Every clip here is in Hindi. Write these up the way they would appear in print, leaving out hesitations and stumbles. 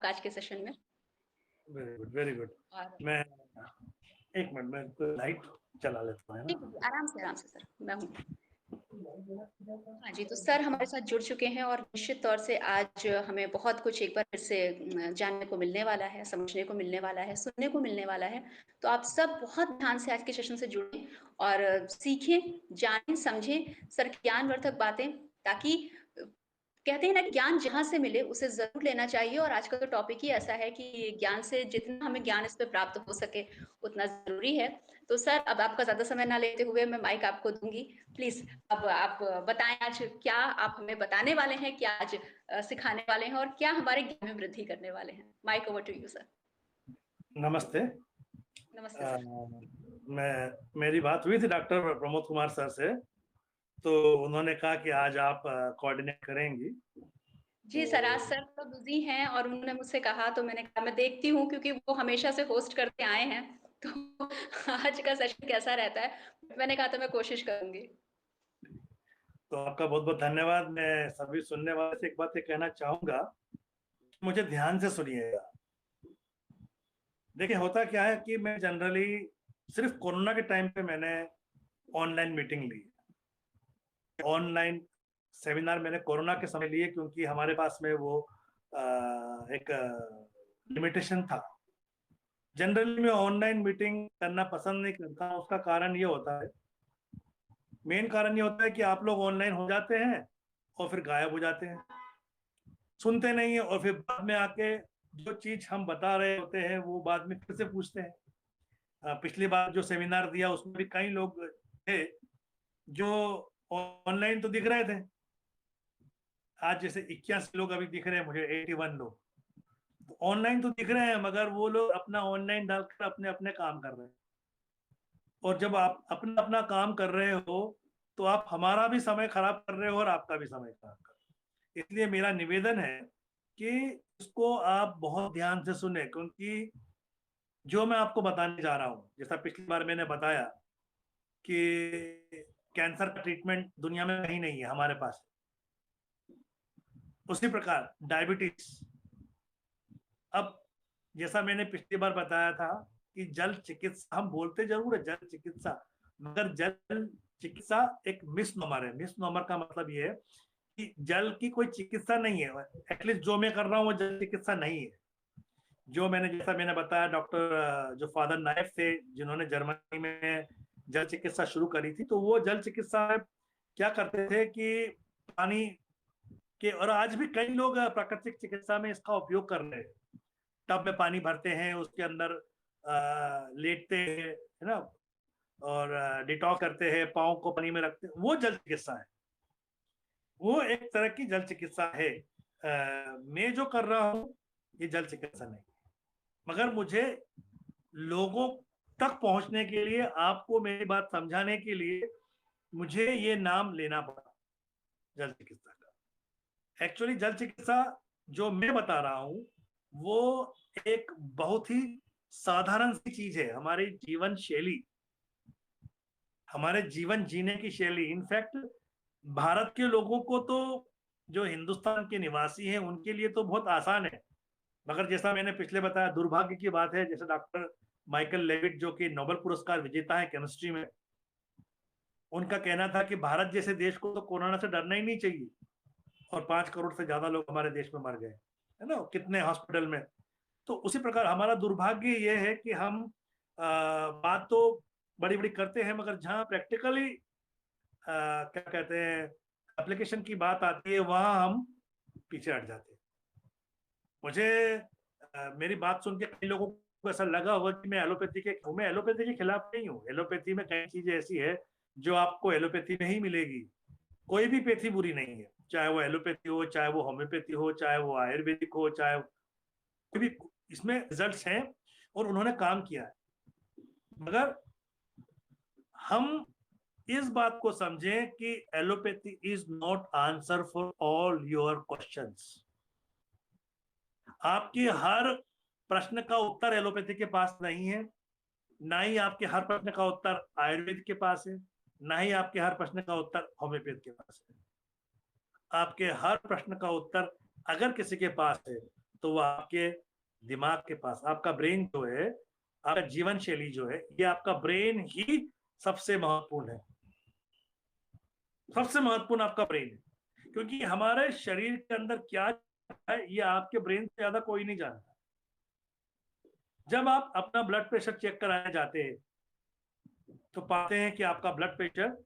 आज के सेशन में। Very good, very good. और मैं एक मिनट में लाइट चला लेता हूँ, है ठीक ना? है, आराम से सर, मैं हूँ। हाँ जी, तो सर हमारे साथ जुड़ चुके हैं और निश्चित तौर से आज हमें बहुत कुछ एक बार फिर से जानने को मिलने वाला है, समझने को मिलने वाला है, सुनने को मिलने वाला है। तो आप सब बहुत ध्यान से आज के सेशन से जुड़ें और सीखें, जानें, समझें सर की ज्ञानवर्धक बातें, ताकि कहते हैं ना, ज्ञान जहाँ से मिले उसे ज़रूर लेना चाहिए। और आज का तो टॉपिक ही ऐसा है कि ज्ञान से जितना हमें ज्ञान इस पे प्राप्त हो सके उतना ज़रूरी है। तो सर अब आपका ज़्यादा समय ना लेते हुए मैं माइक आपको दूँगी। प्लीज़ अब आप बताएँ आज क्या आप हमें बताने वाले हैं, क्या आज सिखाने वाले हैं और क्या हमारे ज्ञान में वृद्धि करने वाले हैं? Mic over to you sir. नमस्ते। नमस्ते सर। मेरी बात हुई थी डॉक्टर प्रमोद कुमार सर से, तो उन्होंने कहा कि आज आप कोऑर्डिनेट करेंगी। जी सर, आज सर तो बिजी हैं और उन्होंने मुझसे कहा, तो मैंने कहा मैं देखती हूँ, क्योंकि वो हमेशा से होस्ट करते आए हैं। तो आज का सेशन कैसा रहता है, मैंने कहा था मैं कोशिश करूंगी। तो आपका बहुत बहुत धन्यवाद। मैं सभी सुनने वाले से एक बात ये कहना चाहूंगा, मुझे ध्यान से सुनिएगा। देखिए, होता क्या है कि मैं जनरली सिर्फ कोरोना के टाइम पे मैंने ऑनलाइन मीटिंग ली, ऑनलाइन सेमिनार मैंने कोरोना के समय लिए, क्योंकि हमारे पास में वो एक लिमिटेशन था। जनरली मैं ऑनलाइन मीटिंग करना पसंद नहीं करता। उसका कारण ये होता है, मेन कारण ये होता है कि आप लोग ऑनलाइन हो जाते हैं और फिर गायब हो जाते हैं, सुनते नहीं है, और फिर बाद में आके जो चीज हम बता रहे होते हैं वो बाद में फिर से पूछते हैं। पिछली बार जो सेमिनार दिया उसमें भी कई लोग थे जो ऑनलाइन तो दिख रहे थे, आज जैसे 81 लोग अभी दिख रहे हैं मुझे, 81 लोग तो ऑनलाइन तो दिख रहे हैं, मगर वो लोग अपना ऑनलाइन डालकर अपने अपने काम कर रहे हैं। और जब आप अपना अपना काम कर रहे हो तो आप हमारा भी समय खराब कर रहे हो और आपका भी समय खराब कर रहे हो। इसलिए मेरा निवेदन है कि इसको आप बहुत ध्यान से सुने, क्योंकि जो मैं आपको बताने जा रहा हूँ, जैसा पिछली बार मैंने बताया कि कैंसर का ट्रीटमेंट दुनिया में कहीं नहीं है, हमारे पास। उसी प्रकार डायबिटीज, अब जैसा मैंने पिछली बार बताया था कि जल चिकित्सा, हम बोलते जरूर है जल चिकित्सा, मगर जल चिकित्सा एक मिसनोमर है। मिसनोमर का मतलब ये है कि जल की कोई चिकित्सा नहीं है। एटलीस्ट जो मैं कर रहा हूँ वो जल चिकित्सा नहीं है। जो मैंने, जैसा मैंने बताया, डॉक्टर जो फादर नाइफ थे जिन्होंने जर्मनी में जल चिकित्सा शुरू करी थी, तो वो जल चिकित्सा क्या करते थे कि पानी के, और आज भी कई लोग प्राकृतिक चिकित्सा में इसका उपयोग कर रहे हैं। टब में पानी भरते हैं, उसके अंदर लेटते हैं, है ना, और डिटॉक्स करते हैं, पाँव को पानी में रखते हैं, वो जल चिकित्सा है। वो एक तरह की जल चिकित्सा है। मैं जो कर रहा हूँ ये जल चिकित्सा नहीं, मगर मुझे लोगों तक पहुंचने के लिए, आपको मेरी बात समझाने के लिए मुझे ये नाम लेना पड़ा जल चिकित्सा का। एक्चुअली जल चिकित्सा जो मैं बता रहा हूँ वो एक बहुत ही साधारण सी चीज है, हमारी जीवन शैली, हमारे जीवन जीने की शैली। इनफैक्ट भारत के लोगों को तो, जो हिंदुस्तान के निवासी हैं, उनके लिए तो बहुत आसान है, मगर जैसा मैंने पिछले बताया, दुर्भाग्य की बात है, जैसे डॉक्टर माइकल लेविट जो कि नोबेल पुरस्कार विजेता है केमिस्ट्री में, उनका कहना था कि भारत जैसे देश को तो कोरोना से डरना ही नहीं चाहिए, और 5 करोड़ से ज्यादा लोग हमारे देश में मर गए, है ना, कितने हॉस्पिटल में। तो उसी प्रकार हमारा दुर्भाग्य ये है कि हम बात तो बड़ी बड़ी करते हैं, मगर जहाँ प्रैक्टिकली क्या कहते हैं एप्लीकेशन की बात आती है, वहां हम पीछे हट जाते हैं। मुझे मेरी बात सुन के कई लोगों को ऐसा लगा होगा कि मैं एलोपैथी के खिलाफ नहीं हूँ। एलोपैथी में कई चीजें ऐसी है जो आपको एलोपैथी में ही मिलेगी। कोई भी पैथी बुरी नहीं है, चाहे वो एलोपैथी हो, चाहे वो होम्योपैथी हो, चाहे वो आयुर्वेदिक हो, चाहे कोई भी, इसमें रिजल्ट्स हैं और उन्होंने काम किया है। मगर हम इस बात को समझें कि allopathy is not answer for all your questions. आपके हर प्रश्न का उत्तर एलोपैथी के पास नहीं है, ना ही आपके हर प्रश्न का उत्तर आयुर्वेद के पास है, ना ही आपके हर प्रश्न का उत्तर होम्योपैथ के पास है। आपके हर प्रश्न का उत्तर अगर किसी के पास है तो वो आपके दिमाग के पास, आपका ब्रेन जो है, आपका जीवन शैली जो है, ये आपका ब्रेन ही सबसे महत्वपूर्ण है। सबसे महत्वपूर्ण आपका ब्रेन है, क्योंकि हमारे शरीर के अंदर क्या है ये आपके ब्रेन से ज्यादा कोई नहीं जानता। जब आप अपना ब्लड प्रेशर चेक कराने जाते हैं तो पाते हैं कि आपका ब्लड प्रेशर,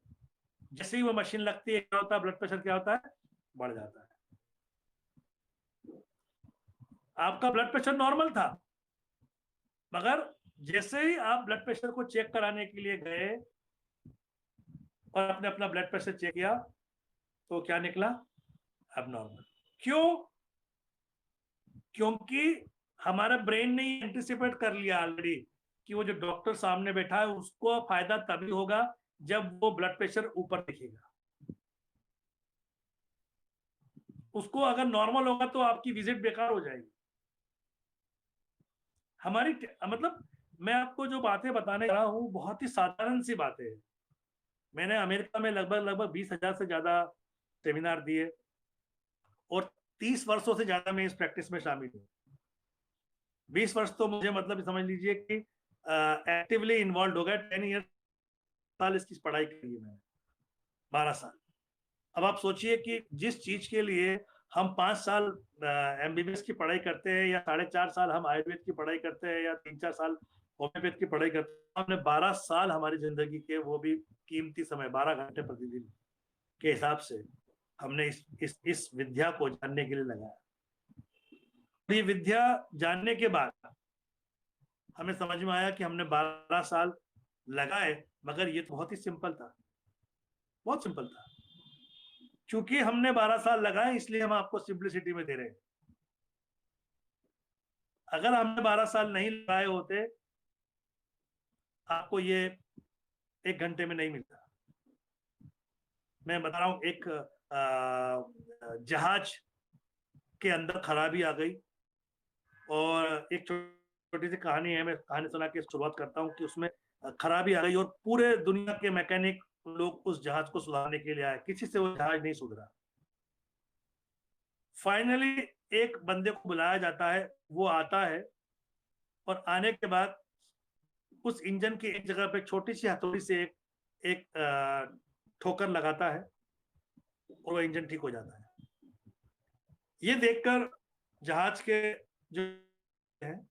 जैसे ही वो मशीन लगती है, क्या होता है, ब्लड प्रेशर क्या होता है, बढ़ जाता है। आपका ब्लड प्रेशर नॉर्मल था, मगर जैसे ही आप ब्लड प्रेशर को चेक कराने के लिए गए और आपने अपना ब्लड प्रेशर चेक किया तो क्या निकला, एबनॉर्मल। क्यों? क्योंकि हमारा ब्रेन ने एंटिसिपेट कर लिया ऑलरेडी कि वो जो डॉक्टर सामने बैठा है उसको फायदा तभी होगा जब वो ब्लड प्रेशर ऊपर दिखेगा। उसको अगर नॉर्मल होगा तो आपकी विजिट बेकार हो जाएगी। हमारी मतलब मैं आपको जो बातें बताने जा रहा हूँ बहुत ही साधारण सी बातें हैं। मैंने अमेरिका में लगभग 20,000 से ज्यादा सेमिनार दिए और 30 वर्षों से ज्यादा मैं इस प्रैक्टिस में शामिल हूँ। 20 वर्ष तो मुझे मतलब समझ लीजिए कि एक्टिवली इन्वॉल्व हो गया। 10 ईयर साल इसकी पढ़ाई करी है मैंने, 12 साल। अब आप सोचिए कि जिस चीज के लिए हम 5 साल एमबीबीएस की पढ़ाई करते हैं या 4.5 साल हम आयुर्वेद की पढ़ाई करते हैं या 3-4 साल होम्योपैथ की पढ़ाई करते हैं, हमने 12 साल हमारी जिंदगी के, वो भी कीमती समय 12 घंटे प्रतिदिन के हिसाब से हमने इस विद्या को जानने के लिए लगाया। ये विद्या जानने के बाद हमें समझ में आया कि हमने 12 साल लगाए, मगर ये तो बहुत ही सिंपल था, बहुत सिंपल था। क्योंकि हमने 12 साल लगाए इसलिए हम आपको सिंप्लिसिटी में दे रहे हैं। अगर हमने 12 साल नहीं लगाए होते, आपको ये 1 घंटे में नहीं मिलता। मैं बता रहा हूं, एक जहाज के अंदर खराबी आ गई और एक छोटी सी कहानी है, मैं कहानी सुना के शुरुआत करता हूँ कि उसमें खराबी आ गई और पूरे दुनिया के मैकेनिक लोग उस जहाज को सुधारने के लिए आए, किसी से वो जहाज नहीं सुधरा। फाइनली एक बंदे को बुलाया जाता है, वो आता है और आने के बाद उस इंजन की एक जगह पे छोटी सी हथौड़ी से एक ठोकर लगाता है और वो इंजन ठीक हो जाता है। ये देखकर जहाज के जो हैं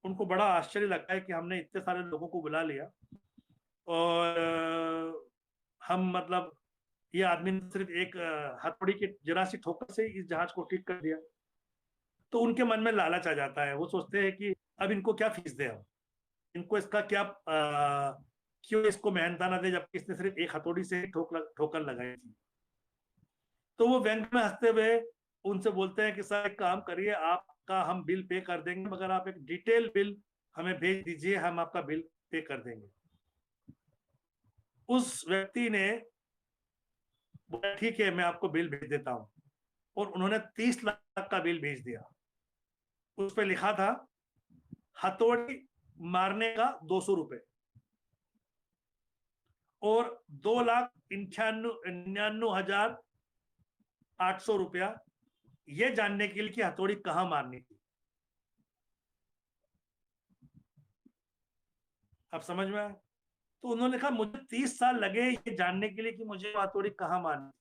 उनको बड़ा आश्चर्य लगता है कि हमने इतने सारे लोगों को बुला लिया और हम मतलब ये आदमी ने सिर्फ एक हथौड़ी की जरा सी ठोकर से इस जहाज को ठीक कर दिया। तो उनके मन में लालच आ जाता है, वो सोचते हैं कि अब इनको क्या फीस दे, हम इनको इसका क्या क्यों इसको मेहनताना दे जबकि इसने सिर्फ एक हथौड़ी से ठोकर लगाई थी। तो वो व्यंग में हंसते हुए उनसे बोलते हैं कि सर एक काम करिए, आपका हम बिल पे कर देंगे, मगर आप एक डिटेल बिल हमें भेज दीजिए, हम आपका बिल पे कर देंगे। उस व्यक्ति ने बोला ठीक है, मैं आपको बिल भेज देता हूं, और उन्होंने 30 लाख का बिल भेज दिया। उस पर लिखा था हथौड़ी मारने का 200 रुपए और 2,99,800 रुपया ये जानने के लिए कि हथौड़ी कहां मारनी थी। अब समझ में आया? तो उन्होंने कहा मुझे 30 साल लगे ये जानने के लिए कि मुझे हथौड़ी कहां मारनी थी।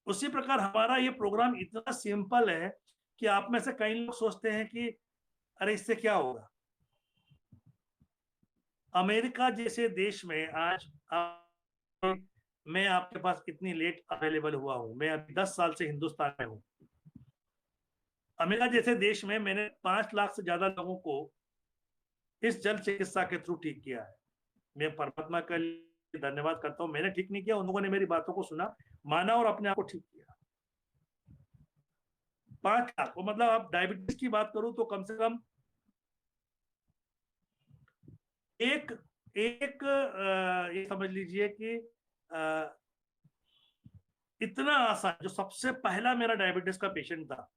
उसी प्रकार हमारा ये प्रोग्राम इतना सिंपल है कि आप में से कई लोग सोचते हैं कि अरे इससे क्या होगा। अमेरिका जैसे देश में आज मैं आपके पास इतनी लेट अवेलेबल हुआ हूं, मैं अभी 10 साल से हिंदुस्तान में हूं। अमेरिका जैसे देश में मैंने 5 लाख से ज्यादा लोगों को इस जल चिकित्सा के थ्रू ठीक किया है। मैं परमात्मा का धन्यवाद करता हूं, मैंने ठीक नहीं किया, उन लोगों ने मेरी बातों को सुना, माना और अपने आप को ठीक किया। 5 लाख, मतलब आप डायबिटीज की बात करूं तो कम से कम एक एक ये समझ लीजिए कि इतना आसान, जो सबसे पहला मेरा डायबिटीज का पेशेंट था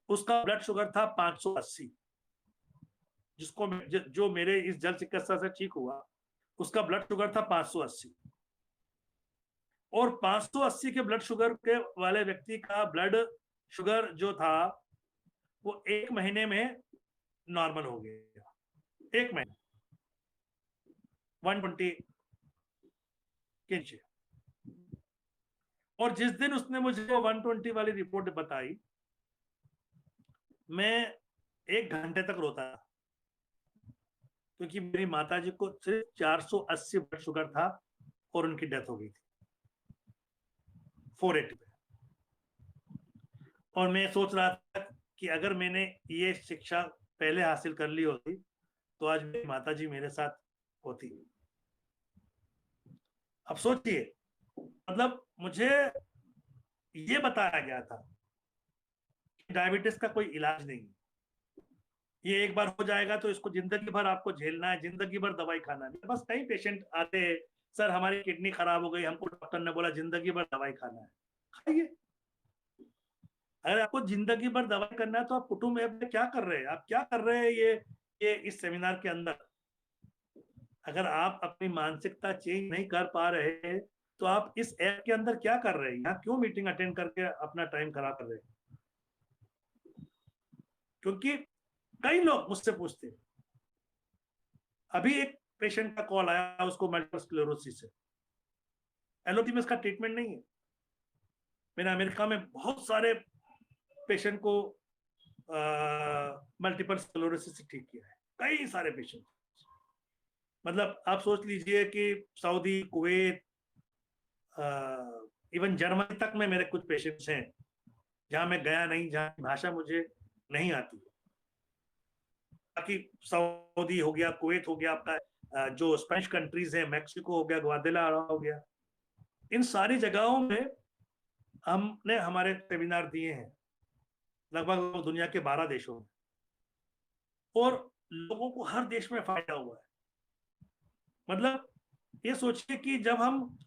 उसका ब्लड शुगर था 580, जिसको जो मेरे इस जल चिकित्सा से ठीक हुआ उसका ब्लड शुगर था 580, और 580 के ब्लड शुगर के वाले व्यक्ति का ब्लड शुगर जो था वो 1 महीने में नॉर्मल हो गया, 1 महीने 120 के नीचे। और जिस दिन उसने मुझे वो 120 वाली रिपोर्ट बताई, मैं 1 घंटे तक रोता था, क्योंकि मेरी माताजी को सिर्फ 480 ब्लड शुगर था और उनकी डेथ हो गई थी 480 पे। और मैं सोच रहा था कि अगर मैंने ये शिक्षा पहले हासिल कर ली होती तो आज मेरी माताजी मेरे साथ होती। अब सोचिए, मतलब मुझे ये बताया गया था कि डायबिटीज का कोई इलाज नहीं, ये एक बार हो जाएगा तो इसको जिंदगी भर आपको झेलना है, जिंदगी भर दवाई खाना है। बस कई पेशेंट आते हैं, सर हमारी किडनी खराब हो गई, हमको डॉक्टर ने बोला जिंदगी भर दवाई खाना है, खाइए। अगर आपको जिंदगी भर दवाई करना है तो आप कुटुंब ऐप में क्या कर रहे हैं, आप क्या कर रहे हैं ये इस सेमिनार के अंदर? अगर आप अपनी मानसिकता चेंज नहीं कर पा रहे हैं तो आप इस ऐप के अंदर क्या कर रहे हैं? यहाँ क्यों मीटिंग अटेंड करके अपना टाइम खराब कर रहे हैं? क्योंकि कई लोग मुझसे पूछते हैं, अभी एक पेशेंट का कॉल आया, उसको मल्टीपल स्क्लेरोसिस है, एलोपैथी में इसका ट्रीटमेंट नहीं है। मैंने अमेरिका में बहुत सारे पेशेंट को मल्टीपल स्क्लेरोसिस से ठीक किया है, कई सारे पेशेंट। मतलब आप सोच लीजिए कि सऊदी, कुवैत, इवन जर्मनी तक में मेरे कुछ पेशेंट्स हैं जहां मैं गया नहीं, जहां भाषा मुझे नहीं आती। बाकी सऊदी हो गया, कुवैत हो गया, आपका जो स्पेनिश कंट्रीज है, मैक्सिको हो गया, ग्वादेलारा हो गया, इन सारी जगहों में हमने हमारे सेमिनार दिए हैं, लगभग दुनिया के 12 देशों में, और लोगों को हर देश में फायदा हुआ है। मतलब ये सोचिए कि जब हम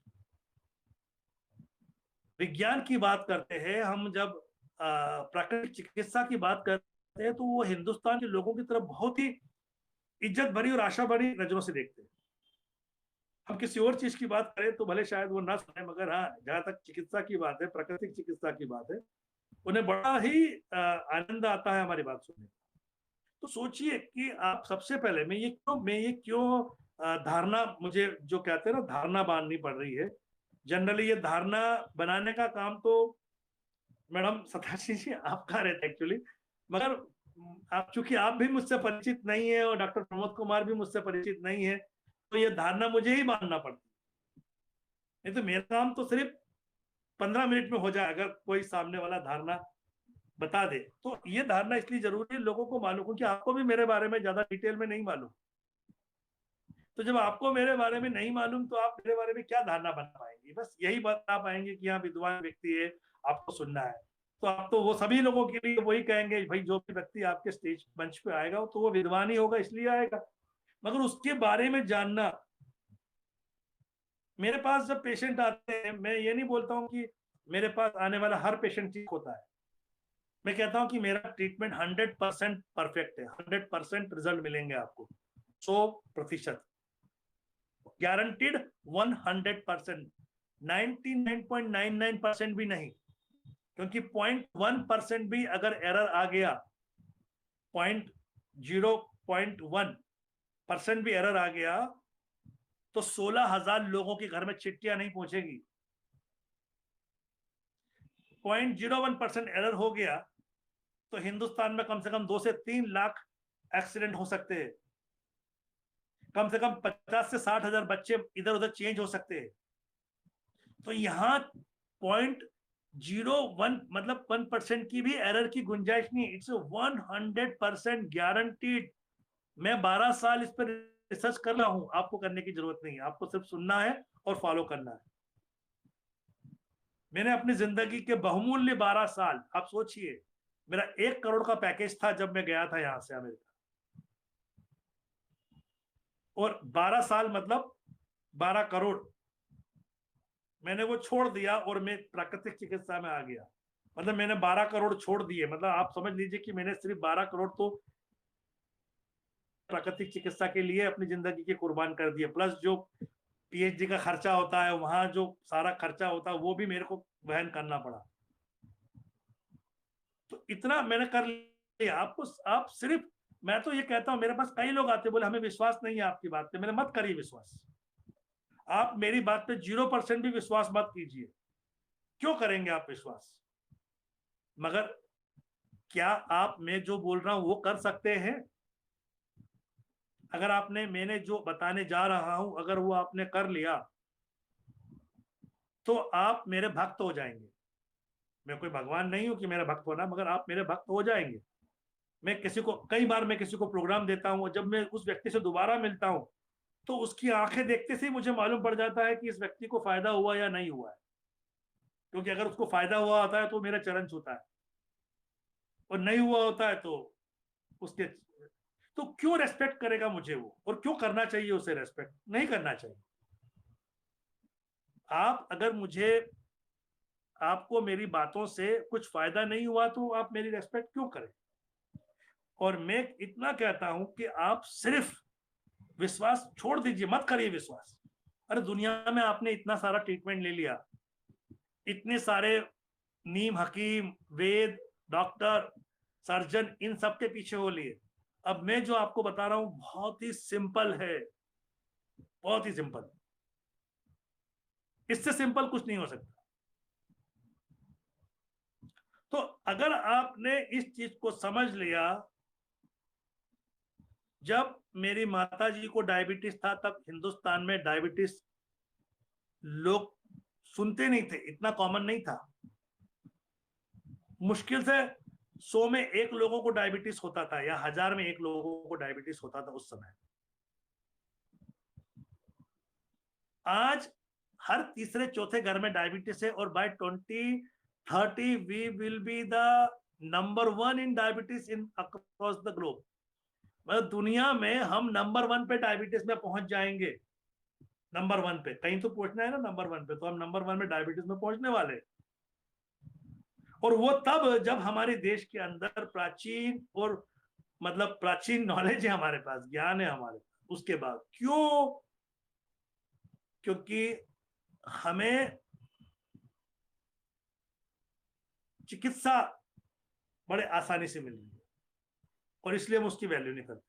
विज्ञान की बात करते हैं, हम जब प्राकृतिक चिकित्सा की बात करते हैं, तो वो हिंदुस्तान के लोगों की तरफ बहुत ही इज्जत भरी और आशा भरी नजरों से देखते हैं। हम किसी और चीज की बात करें तो भले शायद वो ना सुने, मगर हाँ, जहां तक चिकित्सा की बात है, प्राकृतिक चिकित्सा की बात है, उन्हें बड़ा ही आनंद आता है हमारी बात सुनने। तो सोचिए कि आप सबसे पहले मैं ये क्यों धारणा, मुझे जो कहते हैं ना धारणा बांधनी पड़ रही है। जनरली ये धारणा बनाने का काम तो मैडम सताशी जी आप कर रहे थे एक्चुअली, मगर आप चूंकि आप भी मुझसे परिचित नहीं है और डॉक्टर प्रमोद कुमार भी मुझसे परिचित नहीं है, तो ये धारणा मुझे ही बांधना पड़ती है। नहीं तो मेरा काम तो सिर्फ 15 मिनट में हो जाए अगर कोई सामने वाला धारणा बता दे। तो ये धारणा इसलिए जरूरी है लोगों को मालूम, क्योंकि आपको भी मेरे बारे में ज्यादा डिटेल में नहीं मालूम। तो जब आपको मेरे बारे में नहीं मालूम तो आप मेरे बारे में क्या धारणा बना पाएंगे? बस यही बता पाएंगे कि हाँ विद्वान व्यक्ति है, आपको सुनना है। तो आप तो वो सभी लोगों के लिए वही कहेंगे, भाई जो भी व्यक्ति आपके स्टेज मंच पे आएगा तो वो विद्वान ही होगा इसलिए आएगा। मगर उसके बारे में जानना, मेरे पास जब पेशेंट आते हैं, मैं ये नहीं बोलता हूँ कि मेरे पास आने वाला हर पेशेंट ठीक होता है। मैं कहता हूँ कि मेरा ट्रीटमेंट 100% परफेक्ट है, 100% रिजल्ट मिलेंगे आपको, 100%, गारंटीड 100%, 99.99% भी नहीं, क्योंकि 0.1% भी अगर एरर आ गया, 0.1% भी एरर आ गया तो 16,000 लोगों के घर में चिट्ठियां नहीं पहुंचेगी। 0.01% एरर हो गया तो हिंदुस्तान में कम से कम 2 से 3 लाख एक्सीडेंट हो सकते हैं, कम से कम 50 से 60,000 बच्चे इधर उधर चेंज हो सकते हैं। तो यहाँ 0.01 मतलब 1% की भी एरर की गुंजाइश नहीं, इट्स 100% गारंटीड। मैं 12 साल इस पर रिसर्च कर रहा हूं, आपको करने की जरूरत नहीं है, आपको सिर्फ सुनना है और फॉलो करना है। मैंने अपनी जिंदगी के बहुमूल्य 12 साल, आप सोचिए, मेरा 1 करोड़ का पैकेज था जब मैं गया था यहां से अमेरिका, और 12 साल मतलब 12 करोड़ मैंने वो छोड़ दिया और मैं प्राकृतिक चिकित्सा में आ गया। मतलब मैंने 12 करोड़ छोड़ दिए, मतलब आप समझ लीजिए कि मैंने सिर्फ 12 करोड़ तो प्राकृतिक चिकित्सा के लिए अपनी जिंदगी के कुर्बान कर दिए, प्लस जो पीएचडी का खर्चा होता है, वहां जो सारा खर्चा होता है वो भी मेरे को वहन करना पड़ा। तो इतना मैंने कर लिया। आपको आप सिर्फ, मैं तो ये कहता हूं, मेरे पास कई लोग आते बोले हमें विश्वास नहीं है आपकी बात पे। मेरे मत करिए विश्वास, आप मेरी बात पे 0% भी विश्वास मत कीजिए। क्यों करेंगे आप विश्वास? मगर क्या आप मैं जो बोल रहा हूं वो कर सकते हैं? अगर आपने, मैंने जो बताने जा रहा हूं अगर वो आपने कर लिया तो आप मेरे भक्त हो जाएंगे। मैं कोई भगवान नहीं हूं कि मेरा भक्त होना, मगर आप मेरे भक्त हो जाएंगे। मैं किसी को, कई बार मैं किसी को प्रोग्राम देता हूं और जब मैं उस व्यक्ति से दोबारा मिलता हूं तो उसकी आंखें देखते से ही मुझे मालूम पड़ जाता है कि इस व्यक्ति को फायदा हुआ या नहीं हुआ है। क्योंकि अगर उसको फायदा हुआ होता है तो मेरा चरण छूता है, और नहीं हुआ होता है तो उसके, तो क्यों रेस्पेक्ट करेगा मुझे वो? और क्यों करना चाहिए उसे रेस्पेक्ट? नहीं करना चाहिए। आप अगर मुझे, आपको मेरी बातों से कुछ फायदा नहीं हुआ तो आप मेरी रेस्पेक्ट क्यों करें? और मैं इतना कहता हूं कि आप सिर्फ विश्वास छोड़ दीजिए, मत करिए विश्वास। अरे दुनिया में आपने इतना सारा ट्रीटमेंट ले लिया, इतने सारे नीम हकीम, वेद, डॉक्टर, सर्जन, इन सब के पीछे हो लिए। अब मैं जो आपको बता रहा हूं बहुत ही सिंपल है, बहुत ही सिंपल। इससे सिंपल कुछ नहीं हो सकता। तो अगर आपने इस चीज को समझ लिया, जब मेरी माता जी को डायबिटीज था तब हिंदुस्तान में डायबिटीज लोग सुनते नहीं थे, इतना कॉमन नहीं था। मुश्किल से 100 में 1 लोगों को डायबिटीज होता था, या 1000 में 1 लोगों को डायबिटीज होता था उस समय। आज हर तीसरे चौथे घर में डायबिटीज है, और by 2030 we will be the number 1 in diabetes in across the globe. मतलब दुनिया में हम नंबर 1 पे डायबिटीज में पहुंच जाएंगे। नंबर 1 पे, कहीं तो पहुंचना है ना नंबर 1 पे, तो हम नंबर 1 में डायबिटीज में पहुंचने वाले। और वो तब जब हमारे देश के अंदर प्राचीन, और मतलब प्राचीन नॉलेज है हमारे पास, ज्ञान है हमारे पास। उसके बाद क्यों? क्योंकि हमें चिकित्सा बड़े आसानी से मिल रही है, और इसलिए हम उसकी वैल्यू नहीं करते।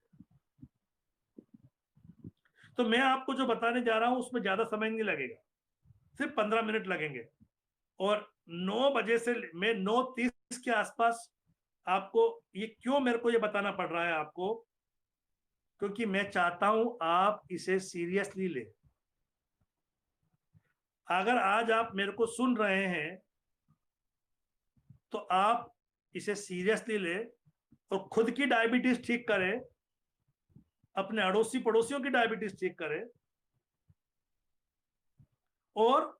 तो मैं आपको जो बताने जा रहा हूं उसमें ज्यादा समय नहीं लगेगा, सिर्फ 15 मिनट लगेंगे। और 9 बजे से, मैं 9:30 के आसपास आपको, ये क्यों मेरे को ये बताना पड़ रहा है आपको? क्योंकि मैं चाहता हूं आप इसे सीरियसली ले। अगर आज आप मेरे को सुन रहे हैं तो आप इसे सीरियसली ले, और खुद की डायबिटीज ठीक करें, अपने अड़ोसी पड़ोसियों की डायबिटीज ठीक करें, और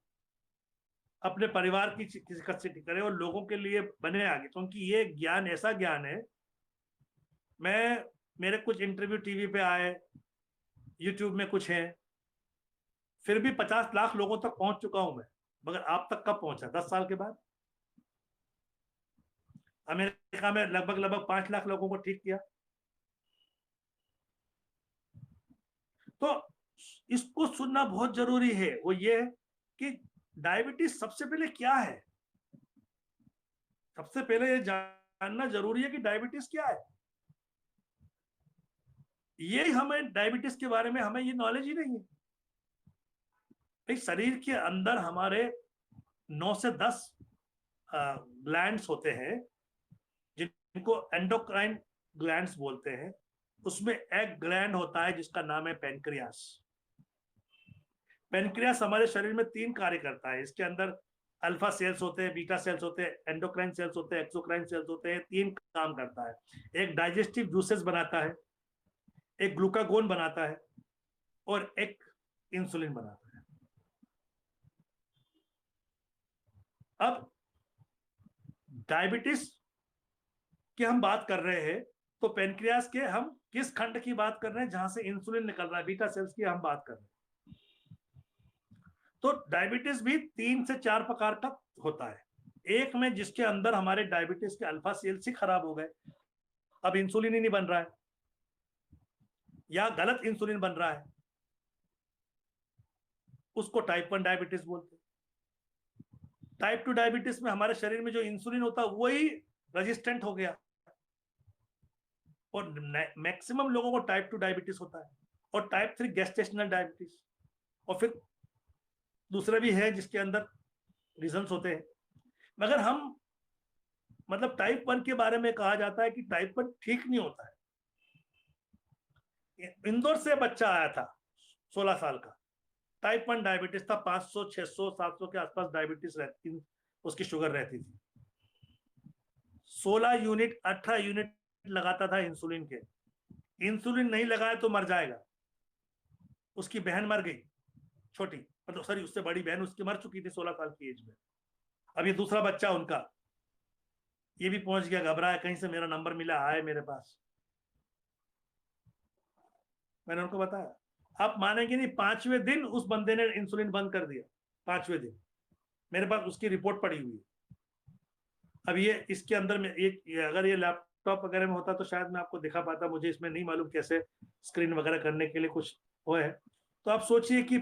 अपने परिवार की चिकित्सा ठीक करें, और लोगों के लिए बने आगे। क्योंकि ये ज्ञान ऐसा ज्ञान है, मैं, मेरे कुछ इंटरव्यू टीवी पे आए, यूट्यूब में कुछ है, फिर भी 50 लाख लोगों तक पहुंच चुका हूं मैं। मगर आप तक कब पहुंचा? 10 साल के बाद। अमेरिका में लगभग लगभग 5 लाख लोगों को ठीक किया। तो इसको सुनना बहुत जरूरी है। वो ये है कि डायबिटीज सबसे पहले क्या है। सबसे पहले ये जानना जरूरी है कि डायबिटीज क्या है। ये हमें डायबिटीज के बारे में हमें ये नॉलेज ही नहीं है। भाई शरीर के अंदर हमारे 9 से 10 ग्लैंड्स होते हैं, जिनको एंडोक्राइन ग्लैंड्स बोलते हैं। उसमें एक ग्लैंड होता है जिसका नाम है पेनक्रियास। पेनक्रियास हमारे शरीर में 3 कार्य करता है। इसके अंदर अल्फा सेल्स होते हैं, बीटा सेल्स होते हैं, एंडोक्राइन सेल्स होते हैं, एक्सोक्राइन सेल्स होते हैं। 3 काम करता है। एक डाइजेस्टिव जूसेस बनाता है, एक ग्लूकागोन बनाता है, और एक इंसुलिन बनाता है। अब डायबिटीज की हम बात कर रहे हैं, तो पेनक्रियास के हम किस खंड की बात कर रहे हैं? जहां से इंसुलिन निकल रहा है, बीटा सेल्स की हम बात कर रहे हैं। तो डायबिटीज भी 3 से 4 प्रकार का होता है। एक में जिसके अंदर हमारे डायबिटीज के अल्फा सेल्स ही खराब हो गए, अब इंसुलिन ही नहीं बन रहा है, या गलत इंसुलिन बन रहा है, उसको टाइप 1 डायबिटीज बोलते हैं। टाइप 2 डायबिटीज में हमारे शरीर में जो इंसुलिन होता है वही रेजिस्टेंट हो गया, और मैक्सिमम लोगों को टाइप 2 डायबिटीज होता है, और टाइप 3 गेस्टेशनल डायबिटीज, और फिर दूसरे भी है जिसके अंदर रीजंस होते हैं। मगर हम मतलब टाइप 1 के बारे में कहा जाता है कि टाइप 1 ठीक नहीं होता है। इंदौर से बच्चा आया था 16 साल का, टाइप 1 डायबिटीज था, 500 600 700 के आसपास डायबिटीज रहती, उसकी शुगर रहती थी। 16 यूनिट 18 यूनिट लगाता था इंसुलिन के। इंसुलिन नहीं लगाया तो मर जाएगा। उसकी बहन मर गई, छोटी, मतलब सॉरी उससे बड़ी बहन उसकी मर चुकी थी 16 साल की एज में। अब ये दूसरा बच्चा उनका, ये भी पहुंच गया, घबराया, कहीं से मेरा नंबर मिला, आए मेरे पास। मैंने उनको बताया, आप मानेंगे नहीं, 5वें दिन उस बंदे ने इंसुलिन बंद कर दिया। 5वें दिन मेरे पास उसकी रिपोर्ट पड़ी हुई है। अब ये इसके अंदर में एक, अगर ये लैपटॉप वगैरह में होता तो शायद मैं आपको दिखा पाता, मुझे इसमें नहीं मालूम कैसे स्क्रीन वगैरह करने के लिए कुछ वो है। तो आप सोचिए कि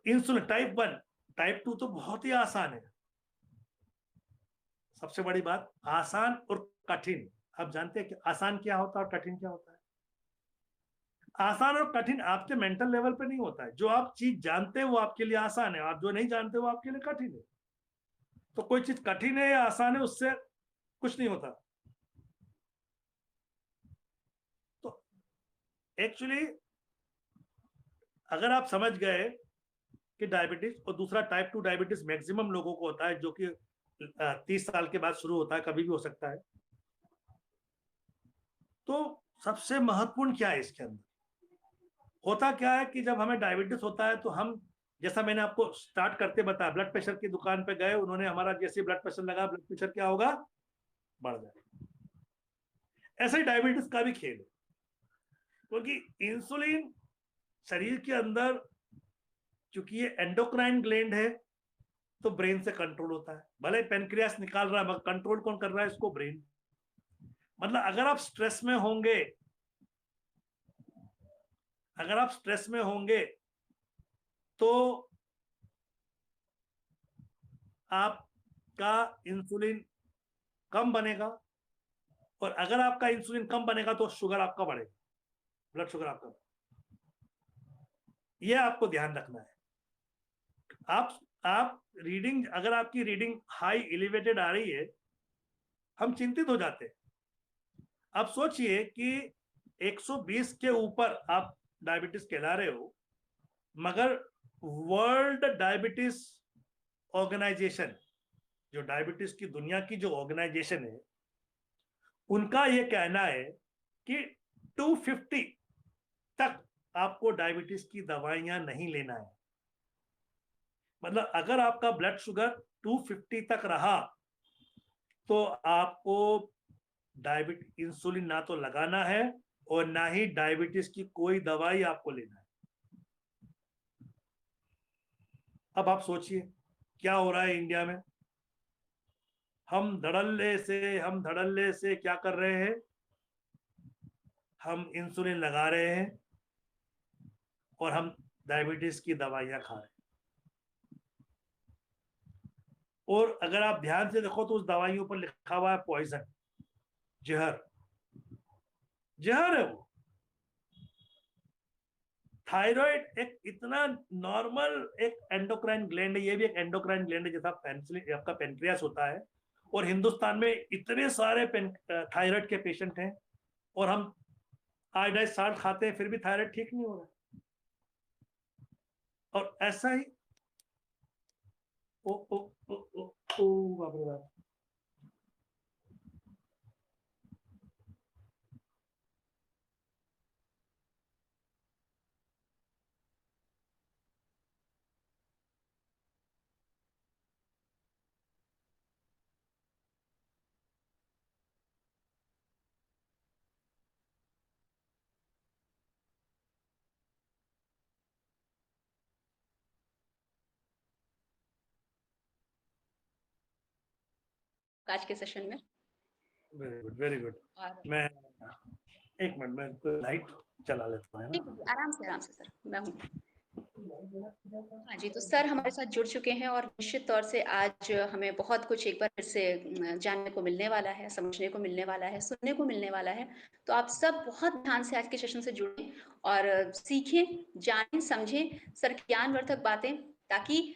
इंसुलिन टाइप 1, टाइप 2 तो बहुत ही आसान है। सबसे बड़ी बात, आसान और कठिन। आप जानते हैं कि आसान क्या होता है और कठिन क्या होता है? आसान और कठिन आपके मेंटल लेवल पे नहीं होता है। जो आप चीज जानते हैं वो आपके लिए आसान है, आप जो नहीं जानते वो आपके लिए कठिन है। तो कोई चीज कठिन है या आसान है उससे कुछ नहीं होता। तो एक्चुअली अगर आप समझ गए कि डायबिटीज, और दूसरा टाइप 2 डायबिटीज मैक्सिमम लोगों को होता है, जो कि 30 साल के बाद शुरू होता है, कभी भी हो सकता है। तो सबसे महत्वपूर्ण क्या है इसके अंदर? होता क्या है कि जब हमें डायबिटीज होता है तो हम, जैसा मैंने आपको स्टार्ट करते बताया, ब्लड प्रेशर की दुकान पे गए, उन्होंने हमारा जैसे ब्लड प्रेशर लगा, ब्लड प्रेशर क्या होगा, बढ़ जाए। ऐसे ही डायबिटीज का भी खेल है, क्योंकि इंसुलिन शरीर के अंदर, चूंकि ये एंडोक्राइन ग्लैंड है, तो ब्रेन से कंट्रोल होता है। भले पेनक्रियास निकाल रहा है मगर कंट्रोल कौन कर रहा है इसको? ब्रेन। मतलब अगर आप स्ट्रेस में होंगे, अगर आप स्ट्रेस में होंगे तो आपका इंसुलिन कम बनेगा, और अगर आपका इंसुलिन कम बनेगा तो शुगर आपका बढ़ेगा, ब्लड शुगर आपका। यह आपको ध्यान रखना है। आप रीडिंग, अगर आपकी रीडिंग हाई एलिवेटेड आ रही है, हम चिंतित हो जाते हैं। आप सोचिए कि 120 के ऊपर आप डायबिटीज कहला रहे हो, मगर वर्ल्ड डायबिटीज ऑर्गेनाइजेशन, जो डायबिटीज की दुनिया की जो ऑर्गेनाइजेशन है, उनका यह कहना है कि 250 तक आपको डायबिटीज की दवाइयां नहीं लेना है। मतलब अगर आपका ब्लड शुगर 250 तक रहा तो आपको डायबिटीज इंसुलिन ना तो लगाना है, और ना ही डायबिटीज की कोई दवाई आपको लेना है। अब आप सोचिए क्या हो रहा है इंडिया में। हम धड़ल्ले से क्या कर रहे हैं? हम इंसुलिन लगा रहे हैं और हम डायबिटीज की दवाइयां खा रहे हैं। और अगर आप ध्यान से देखो तो उस दवाइयों पर लिखा हुआ है पॉइजन, जहर, जहर है वो। थायराइड एक इतना नॉर्मल एक एंडोक्राइन ग्लैंड है, ये भी एक एंडोक्राइन ग्लैंड है, जैसा आपका पेनक्रियास होता है। और हिंदुस्तान में इतने सारे थायराइड के पेशेंट हैं, और हम आयोडाइज साल्ट खाते हैं फिर भी थायराइड ठीक नहीं हो रहा है। और ऐसा ही, ओ ओ ओ ओ ओ बाप रे बाप। आज के सेशन में। Very good, very good. और मैं एक मिनट में लाइट चला लेता हूँ, है ठीक ना? है, आराम से सर, मैं हूँ। हाँ जी, तो सर हमारे साथ जुड़ चुके हैं और निश्चित तौर से आज हमें बहुत कुछ एक बार फिर से जानने को मिलने वाला है, समझने को मिलने वाला है, सुनने को मिलने वाला है। तो आप सब बहुत ध्यान से आज के सेशन से जुड़ें और सीखें, जानें, समझें सर की ज्ञानवर्धक बातें ताकि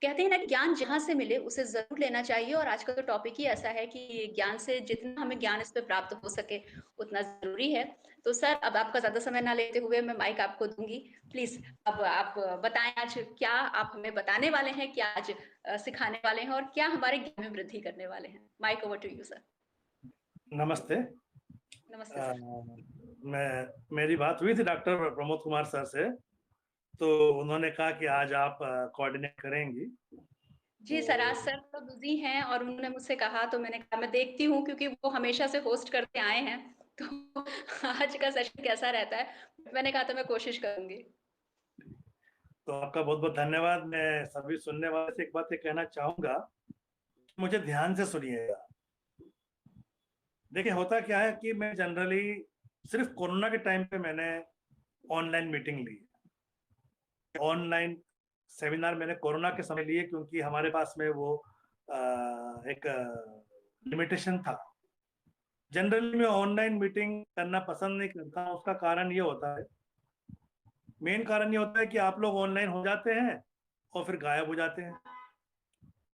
कहते हैं ना ज्ञान जहाँ से मिले उसे ज़रूर लेना चाहिए और आज का तो टॉपिक ही ऐसा है कि ज्ञान से जितना हमें ज्ञान इस पे प्राप्त हो सके उतना ज़रूरी है। तो सर अब आपका ज़्यादा समय ना लेते हुए मैं माइक आपको दूँगी। प्लीज़ अब आप बताएँ आज क्या आप हमें बताने वाले हैं, क्या आज सिखाने वाले हैं और क्या हमारे ज्ञान में वृद्धि करने वाले हैं? Mic over to you sir. नमस्ते। नमस्ते सर। मेरी बात हुई थी डॉक्टर प्रमोद कुमार सर से, तो उन्होंने कहा कि आज आप कोऑर्डिनेट करेंगी। जी तो सर, आज सर तो बिज़ी हैं और उन्होंने मुझसे कहा तो मैंने कहा मैं देखती हूँ क्योंकि वो हमेशा से होस्ट करते आए हैं। तो आज का सेशन कैसा रहता है? मैंने कहा था मैं कोशिश करूँगी। तो आपका बहुत-बहुत धन्यवाद। मैं सभी सुनने वाले से एक बात ये कहना चाहूँगा, मुझे ध्यान से सुनिएगा। देखिए होता क्या है कि मैं जनरली सिर्फ़ कोरोना के टाइम पे मैंने ऑनलाइन मीटिंग ली। ऑनलाइन सेमिनार मैंने कोरोना के समय लिए क्योंकि हमारे पास में वो एक लिमिटेशन था। जनरली मैं ऑनलाइन मीटिंग करना पसंद नहीं करता, उसका कारण ये होता है, मेन कारण ये होता है कि आप लोग ऑनलाइन हो जाते हैं और फिर गायब हो जाते हैं,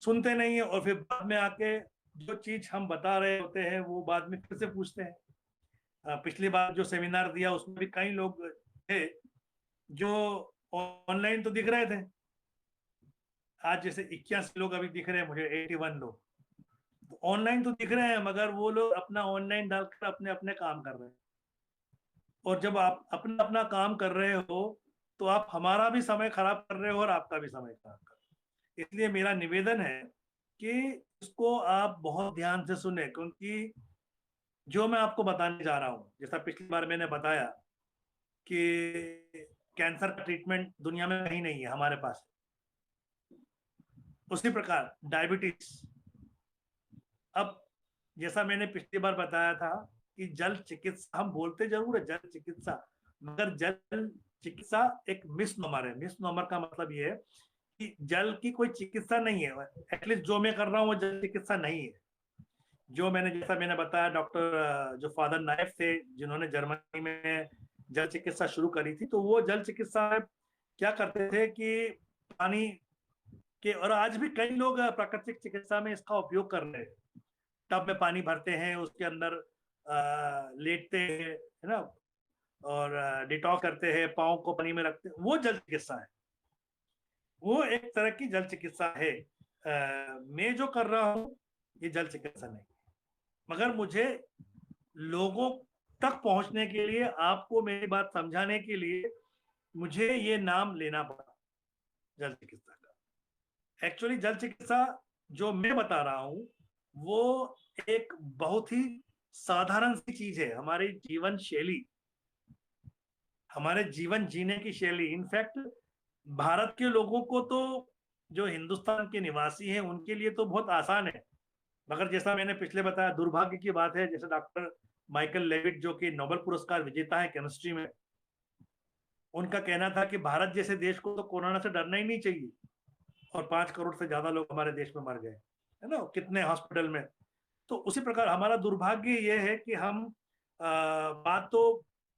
सुनते नहीं है और फिर बाद में आके जो चीज़ हम बता रहे होते हैं वो बाद में फिर से पूछते हैं। पिछली बार जो सेमिनार दिया उसमें भी कई लोग थे जो ऑनलाइन तो दिख रहे थे। आज जैसे 81 लोग अभी दिख रहे हैं मुझे, 81 लोग। तो ऑनलाइन तो दिख रहे हैं मगर वो लोग अपना ऑनलाइन डालकर अपने-अपने काम कर रहे हैं। और जब आप अपना-अपना काम कर रहे हो, तो आप हमारा भी समय खराब कर रहे हो और आपका भी समय खराब कर रहे हो। इसलिए मेरा निवेदन है कि इसको आप बहुत ध्यान से सुनें क्योंकि जो मैं आपको बताने जा रहा हूँ, जैसा पिछली बार मैंने बताया कि कैंसर का ट्रीटमेंट दुनिया में कहीं नहीं है, हमारे पास है। उसी प्रकार डायबिटीज, अब जैसा मैंने पिछली बार बताया था कि जल चिकित्सा, हम बोलते जरूर है जल चिकित्सा, मगर जल चिकित्सा एक मिसनोमर है। मिसनोमर का मतलब ये है कि जल की कोई चिकित्सा नहीं है। एटलीस्ट जो मैं कर रहा हूँ वो जल चिकित्सा नहीं है। जो मैंने जैसा मैंने बताया, डॉक्टर जो फादर नाइफ थे जिन्होंने जर्मनी में जल चिकित्सा शुरू करी थी, तो वो जल चिकित्सा में क्या करते थे कि पानी के, और आज भी कई लोग प्राकृतिक चिकित्सा में इसका उपयोग कर रहे हैं। टब में पानी भरते हैं, उसके अंदर लेटते हैं, है ना, और डिटॉक्स करते हैं, पाँव को पानी में रखते हैं, वो जल चिकित्सा है। वो एक तरह की जल चिकित्सा है। मैं जो कर रहा हूँ ये जल चिकित्सा नहीं, मगर मुझे लोगों तक पहुंचने के लिए, आपको मेरी बात समझाने के लिए मुझे ये नाम लेना पड़ा जल चिकित्सा का। एक्चुअली जल चिकित्सा जो मैं बता रहा हूं वो एक बहुत ही साधारण सी चीज है। हमारी जीवन शैली, हमारे जीवन जीने की शैली, इनफैक्ट भारत के लोगों को तो, जो हिंदुस्तान के निवासी हैं उनके लिए तो बहुत आसान है, मगर जैसा मैंने पिछले बताया दुर्भाग्य की बात है, जैसे डॉक्टर माइकल लेविट जो कि नोबेल पुरस्कार विजेता है केमिस्ट्री में, उनका कहना था कि भारत जैसे देश को तो कोरोना से डरना ही नहीं चाहिए, और 5 करोड़ से ज्यादा लोग हमारे देश में मर गए, है ना, कितने हॉस्पिटल में। तो उसी प्रकार हमारा दुर्भाग्य ये है कि हम बात तो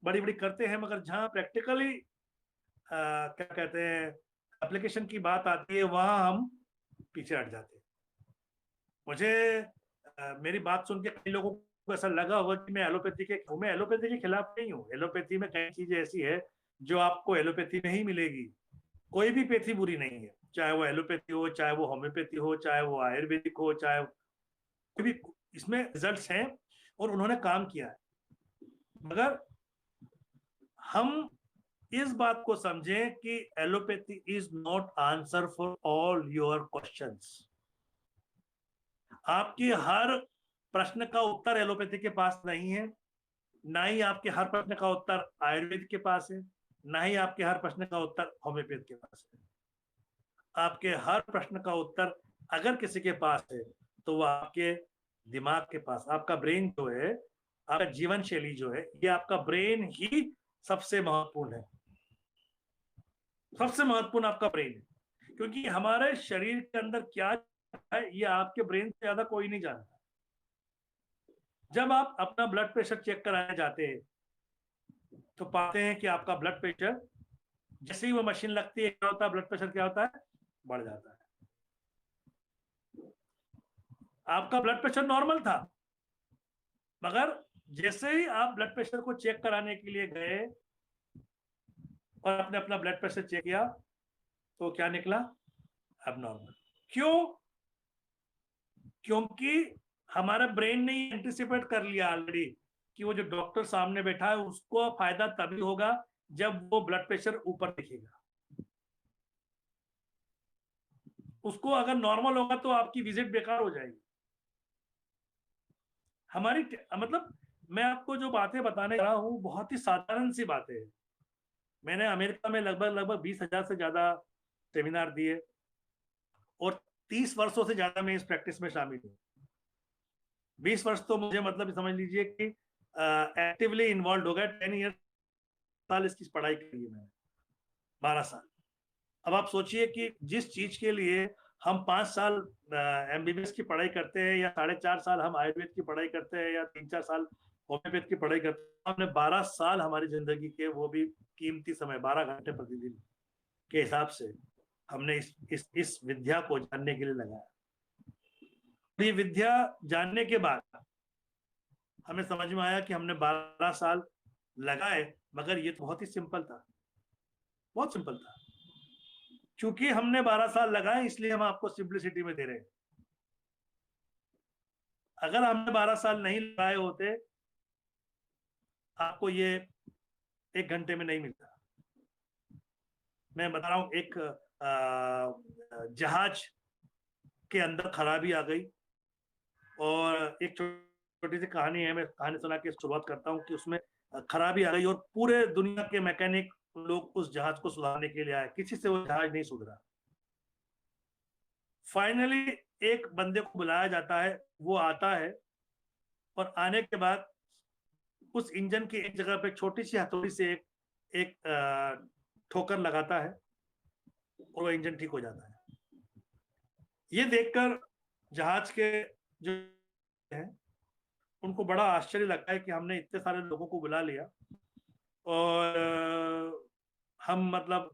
बड़ी बड़ी करते हैं मगर जहाँ प्रैक्टिकली क्या कहते हैं एप्लीकेशन की बात आती है वहां हम पीछे हट जाते हैं। मुझे मेरी बात सुन के कई लोगों को ऐसा लगा होगा कि मैं एलोपैथी के हूँ। मैं एलोपैथी के खिलाफ नहीं हूँ। एलोपैथी में कई चीजें ऐसी है जो आपको एलोपैथी में ही मिलेगी। कोई भी पैथी बुरी नहीं है, चाहे वो एलोपैथी हो, चाहे वो होम्योपैथी हो, चाहे वो आयुर्वेदिक हो, चाहे कोई भी, इसमें रिजल्ट्स हैं और उन्होंने काम किया है। मगर हम इस बात को समझें कि allopathy is not answer for all your questions. आपकी हर प्रश्न का उत्तर एलोपैथी के पास नहीं है, ना ही आपके हर प्रश्न का उत्तर आयुर्वेद के पास है, ना ही आपके हर प्रश्न का उत्तर होम्योपैथ के पास है। आपके हर प्रश्न का उत्तर अगर किसी के पास है तो वह आपके दिमाग के पास, आपका ब्रेन जो है, आपका जीवन शैली जो है, ये आपका ब्रेन ही सबसे महत्वपूर्ण है। सबसे महत्वपूर्ण आपका ब्रेन है, क्योंकि हमारे शरीर के अंदर क्या है ये आपके ब्रेन से ज्यादा कोई नहीं जानता। जब आप अपना ब्लड प्रेशर चेक कराने जाते हैं तो पाते हैं कि आपका ब्लड प्रेशर, जैसे ही वो मशीन लगती है क्या होता है, ब्लड प्रेशर क्या होता है, बढ़ जाता है। आपका ब्लड प्रेशर नॉर्मल था, मगर जैसे ही आप ब्लड प्रेशर को चेक कराने के लिए गए और आपने अपना ब्लड प्रेशर चेक किया तो क्या निकला, अबनॉर्मल। क्यों? क्योंकि हमारा ब्रेन ने एंटिसिपेट कर लिया ऑलरेडी कि वो जो डॉक्टर सामने बैठा है उसको फायदा तभी होगा जब वो ब्लड प्रेशर ऊपर दिखेगा। उसको अगर नॉर्मल होगा तो आपकी विजिट बेकार हो जाएगी। हमारी मतलब मैं आपको जो बातें बताने जा रहा हूँ बहुत ही साधारण सी बातें हैं। मैंने अमेरिका में लगभग 20,000 से ज्यादा सेमिनार दिए और 30 वर्षों से ज्यादा मैं इस प्रैक्टिस में शामिल हूँ। 20 वर्ष तो मुझे मतलब समझ लीजिए कि एक्टिवली इन्वॉल्व हो गया। 10 ईयर साल इसकी पढ़ाई करी है मैंने, 12 साल। अब आप सोचिए कि जिस चीज के लिए हम 5 साल एमबीबीएस की पढ़ाई करते हैं या 4.5 साल हम आयुर्वेद की पढ़ाई करते हैं या 3-4 साल होम्योपैथ की पढ़ाई करते हैं, हमने 12 साल हमारी जिंदगी के, वो भी कीमती समय 12 घंटे प्रतिदिन के हिसाब से हमने इस विद्या को जानने के लिए लगाया। ये विद्या जानने के बाद हमें समझ में आया कि हमने 12 साल लगाए, मगर ये तो बहुत ही सिंपल था, बहुत सिंपल था। क्योंकि हमने 12 साल लगाए इसलिए हम आपको सिंप्लिसिटी में दे रहे हैं। अगर हमने 12 साल नहीं लगाए होते आपको ये 1 घंटे में नहीं मिलता। मैं बता रहा हूं, एक जहाज के अंदर खराबी आ गई और एक छोटी सी कहानी है, मैं कहानी सुना के शुरुआत करता हूँ कि उसमें खराबी आ गई और पूरे दुनिया के मैकेनिक लोग उस जहाज को सुधारने के लिए आए, किसी से वो जहाज नहीं सुधरा। फाइनली एक बंदे को बुलाया जाता है, वो आता है और आने के बाद उस इंजन की एक जगह पे छोटी सी हथौड़ी से एक ठोकर लगाता है और वो इंजन ठीक हो जाता है। ये देखकर जहाज के जो हैं उनको बड़ा आश्चर्य लगता है कि हमने इतने सारे लोगों को बुला लिया और हम मतलब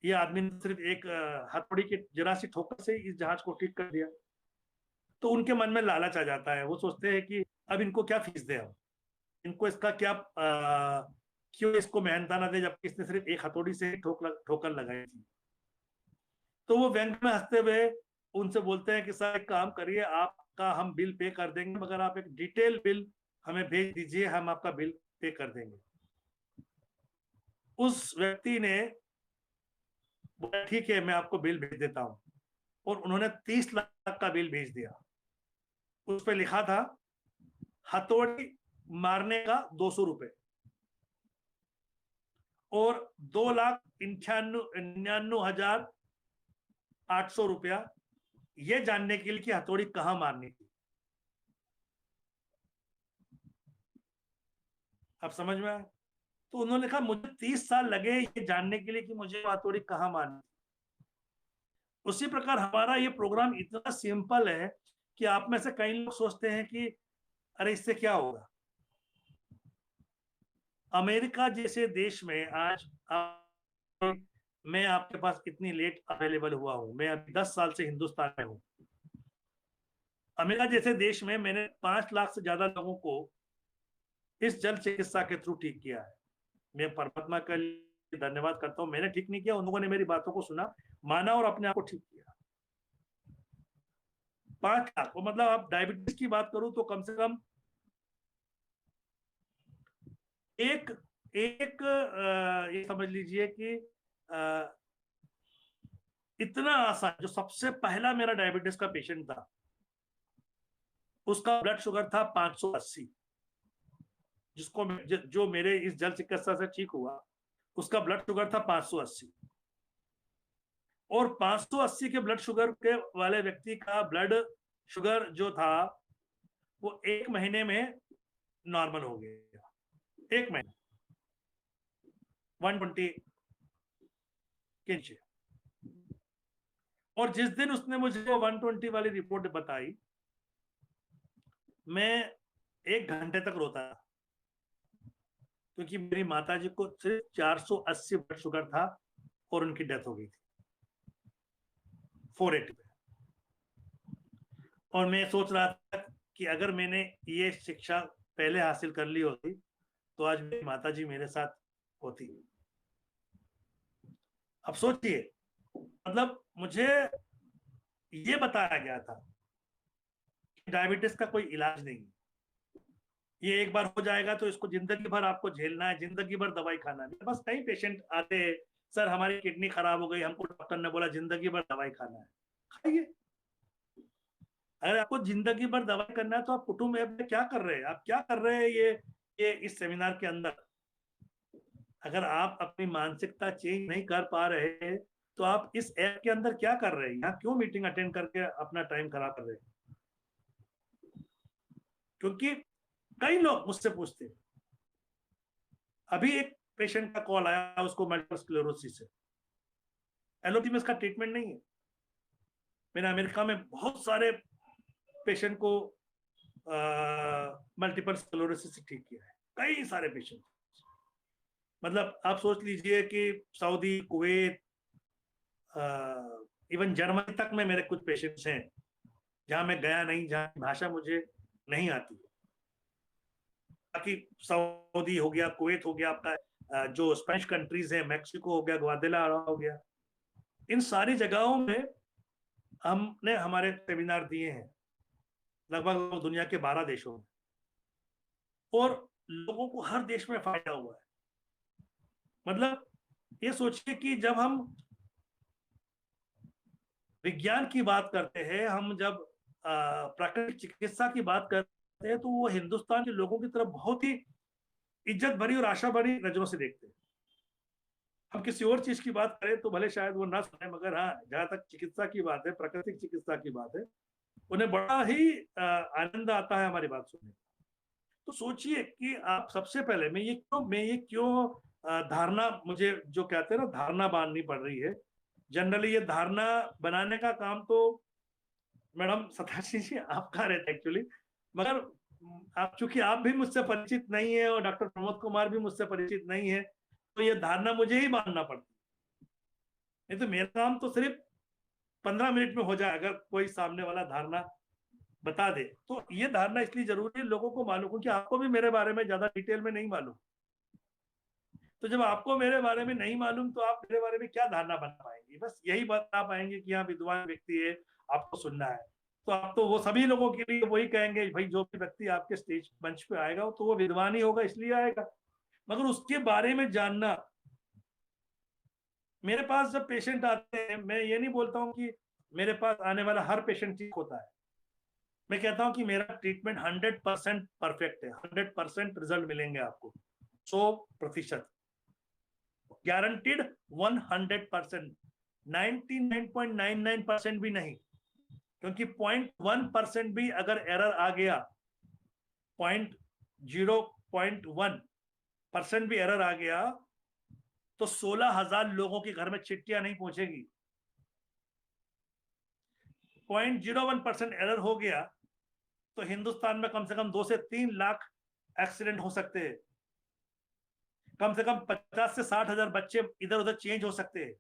ये आदमी ने सिर्फ एक हथौड़ी की जरा सी ठोकर से इस जहाज को ठीक कर दिया। तो उनके मन में लालच आ जाता है, वो सोचते हैं कि अब इनको क्या फीस दे, हम इनको इसका क्या क्यों इसको मेहनता ना दे जबकि इसने सिर्फ एक हथौड़ी से ठोकर लगाई थी। तो वो बैंक में हंसते हुए उनसे बोलते हैं कि सर एक काम करिए, आपका हम बिल पे कर देंगे मगर आप एक डिटेल बिल हमें भेज दीजिए, हम आपका बिल पे कर देंगे। उस व्यक्ति ने बोला ठीक है मैं आपको बिल भेज देता हूं और उन्होंने 30 लाख का बिल भेज दिया। उस पर लिखा था हथौड़ी मारने का 200 रुपए और 2,99,800 रुपया ये जानने के लिए कि हथौड़ी कहां मारनी थी। अब समझ में आया? तो उन्होंने कहा मुझे 30 साल लगे ये जानने के लिए कि मुझे हथौड़ी कहां मारनी। उसी प्रकार हमारा ये प्रोग्राम इतना सिंपल है कि आप में से कई लोग सोचते हैं कि अरे इससे क्या होगा। अमेरिका जैसे देश में आज मैं आपके पास इतनी लेट अवेलेबल हुआ हूं, मैं अभी 10 साल से हिंदुस्तान में हूं। अमेरिका जैसे देश में मैंने 5 लाख से ज्यादा लोगों को इस जल चिकित्सा के थ्रू ठीक किया है। मैं परमात्मा का धन्यवाद करता हूं, मैंने ठीक नहीं किया, उन लोगों ने मेरी बातों को सुना, माना और अपने आप को ठीक किया। 5 लाख, वो मतलब आप डायबिटीज की बात करूं तो कम से कम एक एक ये समझ लीजिए कि इतना आसान, जो सबसे पहला मेरा डायबिटीज का पेशेंट था उसका ब्लड शुगर था 580, जिसको जो मेरे इस जल चिकित्सा से ठीक हुआ उसका ब्लड शुगर था 580 और 580 के ब्लड शुगर के वाले व्यक्ति का ब्लड शुगर जो था वो 1 महीने में नॉर्मल हो गया। 1 महीने 120 के नीचे। और जिस दिन उसने मुझे वो 120 वाली रिपोर्ट बताई, मैं 1 घंटे तक रोता था, क्योंकि मेरी माताजी को सिर्फ 480 ब्लड शुगर था और उनकी डेथ हो गई थी 480 पे। और मैं सोच रहा था कि अगर मैंने ये शिक्षा पहले हासिल कर ली होती तो आज मेरी माताजी मेरे साथ होती। अब सोचिए, मतलब मुझे ये बताया गया था कि डायबिटीज का कोई इलाज नहीं, ये एक बार हो जाएगा तो इसको जिंदगी भर आपको झेलना है, जिंदगी भर दवाई खाना है। बस कई पेशेंट आते हैं, सर हमारी किडनी खराब हो गई, हमको डॉक्टर ने बोला जिंदगी भर दवाई खाना है। खाइए। अगर आपको जिंदगी भर दवाई करना है तो आप कुटुंब ऐप में क्या कर रहे हैं, आप क्या कर रहे हैं ये इस सेमिनार के अंदर? अगर आप अपनी मानसिकता चेंज नहीं कर पा रहे हैं तो आप इस ऐप के अंदर क्या कर रहे हैं? यहाँ क्यों मीटिंग अटेंड करके अपना टाइम खराब कर रहे हैं? क्योंकि कई लोग मुझसे पूछते हैं, अभी एक पेशेंट का कॉल आया, उसको मल्टीपल स्क्लेरोसिस है, एलोपैथी में इसका ट्रीटमेंट नहीं है। मैंने अमेरिका में बहुत सारे पेशेंट को मल्टीपल स्क्लेरोसिस से ठीक किया है, कई सारे पेशेंट। मतलब आप सोच लीजिए कि सऊदी, कुवैत, इवन जर्मनी तक में मेरे कुछ पेशेंट्स हैं जहां मैं गया नहीं, जहां भाषा मुझे नहीं आती। बाकी सऊदी हो गया, कुवैत हो गया, आपका जो स्पेनिश कंट्रीज है, मैक्सिको हो गया, ग्वादेलारा हो गया, इन सारी जगहों में हमने हमारे सेमिनार दिए हैं, लगभग दुनिया के 12 देशों में, और लोगों को हर देश में फायदा हुआ है। मतलब ये सोचिए कि जब हम विज्ञान की बात करते हैं, हम जब प्राकृतिक चिकित्सा की बात करते हैं, तो वो हिंदुस्तान के लोगों की तरफ बहुत ही इज्जत भरी और आशा भरी नजरों से देखते हैं। हम किसी और चीज की बात करें तो भले शायद वो ना सुने, मगर हाँ, जहां तक चिकित्सा की बात है, प्राकृतिक चिकित्सा की बात है, उन्हें बड़ा ही आनंद आता है हमारी बात सुनने। तो सोचिए कि आप सबसे पहले मैं ये क्यों धारणा, मुझे जो कहते हैं ना धारणा बांधनी पड़ रही है। जनरली ये धारणा बनाने का काम तो मैडम सताशी जी आपका रहता है एक्चुअली, मगर आप चूंकि आप भी मुझसे परिचित नहीं है और डॉक्टर प्रमोद कुमार भी मुझसे परिचित नहीं है, तो ये धारणा मुझे ही बांधना पड़ती है। नहीं तो मेरा काम तो सिर्फ 15 मिनट में हो जाए अगर कोई सामने वाला धारणा बता दे। तो ये धारणा इसलिए जरूरी है लोगों को मालूम, क्योंकि आपको भी मेरे बारे में ज्यादा डिटेल में नहीं मालूम। तो जब आपको मेरे बारे में नहीं मालूम तो आप मेरे बारे में क्या धारणा बना पाएंगे? बस यही बता पाएंगे कि हाँ विद्वान व्यक्ति है, आपको सुनना है। तो आप तो वो सभी लोगों के लिए वही कहेंगे, भाई जो भी व्यक्ति आपके स्टेज मंच पे आएगा तो वो विद्वान ही होगा, इसलिए आएगा। मगर उसके बारे में जानना, मेरे पास जब पेशेंट आते हैं, मैं ये नहीं बोलता हूँ कि मेरे पास आने वाला हर पेशेंट ठीक होता है। मैं कहता हूँ कि मेरा ट्रीटमेंट 100% परफेक्ट है, 100% रिजल्ट मिलेंगे आपको, 100% गारंटीड, 100%, 99.99% भी नहीं। क्योंकि 0.1% भी अगर एरर आ गया, 0.1% भी एरर आ गया तो 16,000 लोगों के घर में चिट्ठियां नहीं पहुंचेगी। 0.01% एरर हो गया तो हिंदुस्तान में कम से कम 2 से 3 लाख एक्सीडेंट हो सकते हैं, कम से कम 50 से 60,000 बच्चे इधर उधर चेंज हो सकते हैं।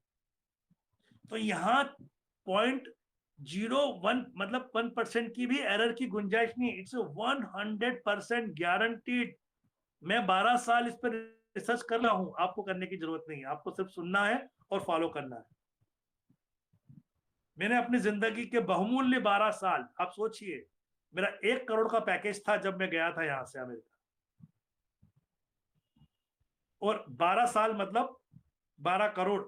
तो यहाँ 0.01 मतलब 1% की भी एरर की गुंजाइश नहीं, इट्स 100% गारंटीड। मैं 12 साल इस पर रिसर्च कर रहा हूं, आपको करने की जरूरत नहीं है, आपको सिर्फ सुनना है और फॉलो करना है। मैंने अपनी जिंदगी के बहुमूल्य 12 साल, आप सोचिए, मेरा 1 करोड़ का पैकेज था जब मैं गया था यहां से अमेरिका, और 12 साल मतलब 12 करोड़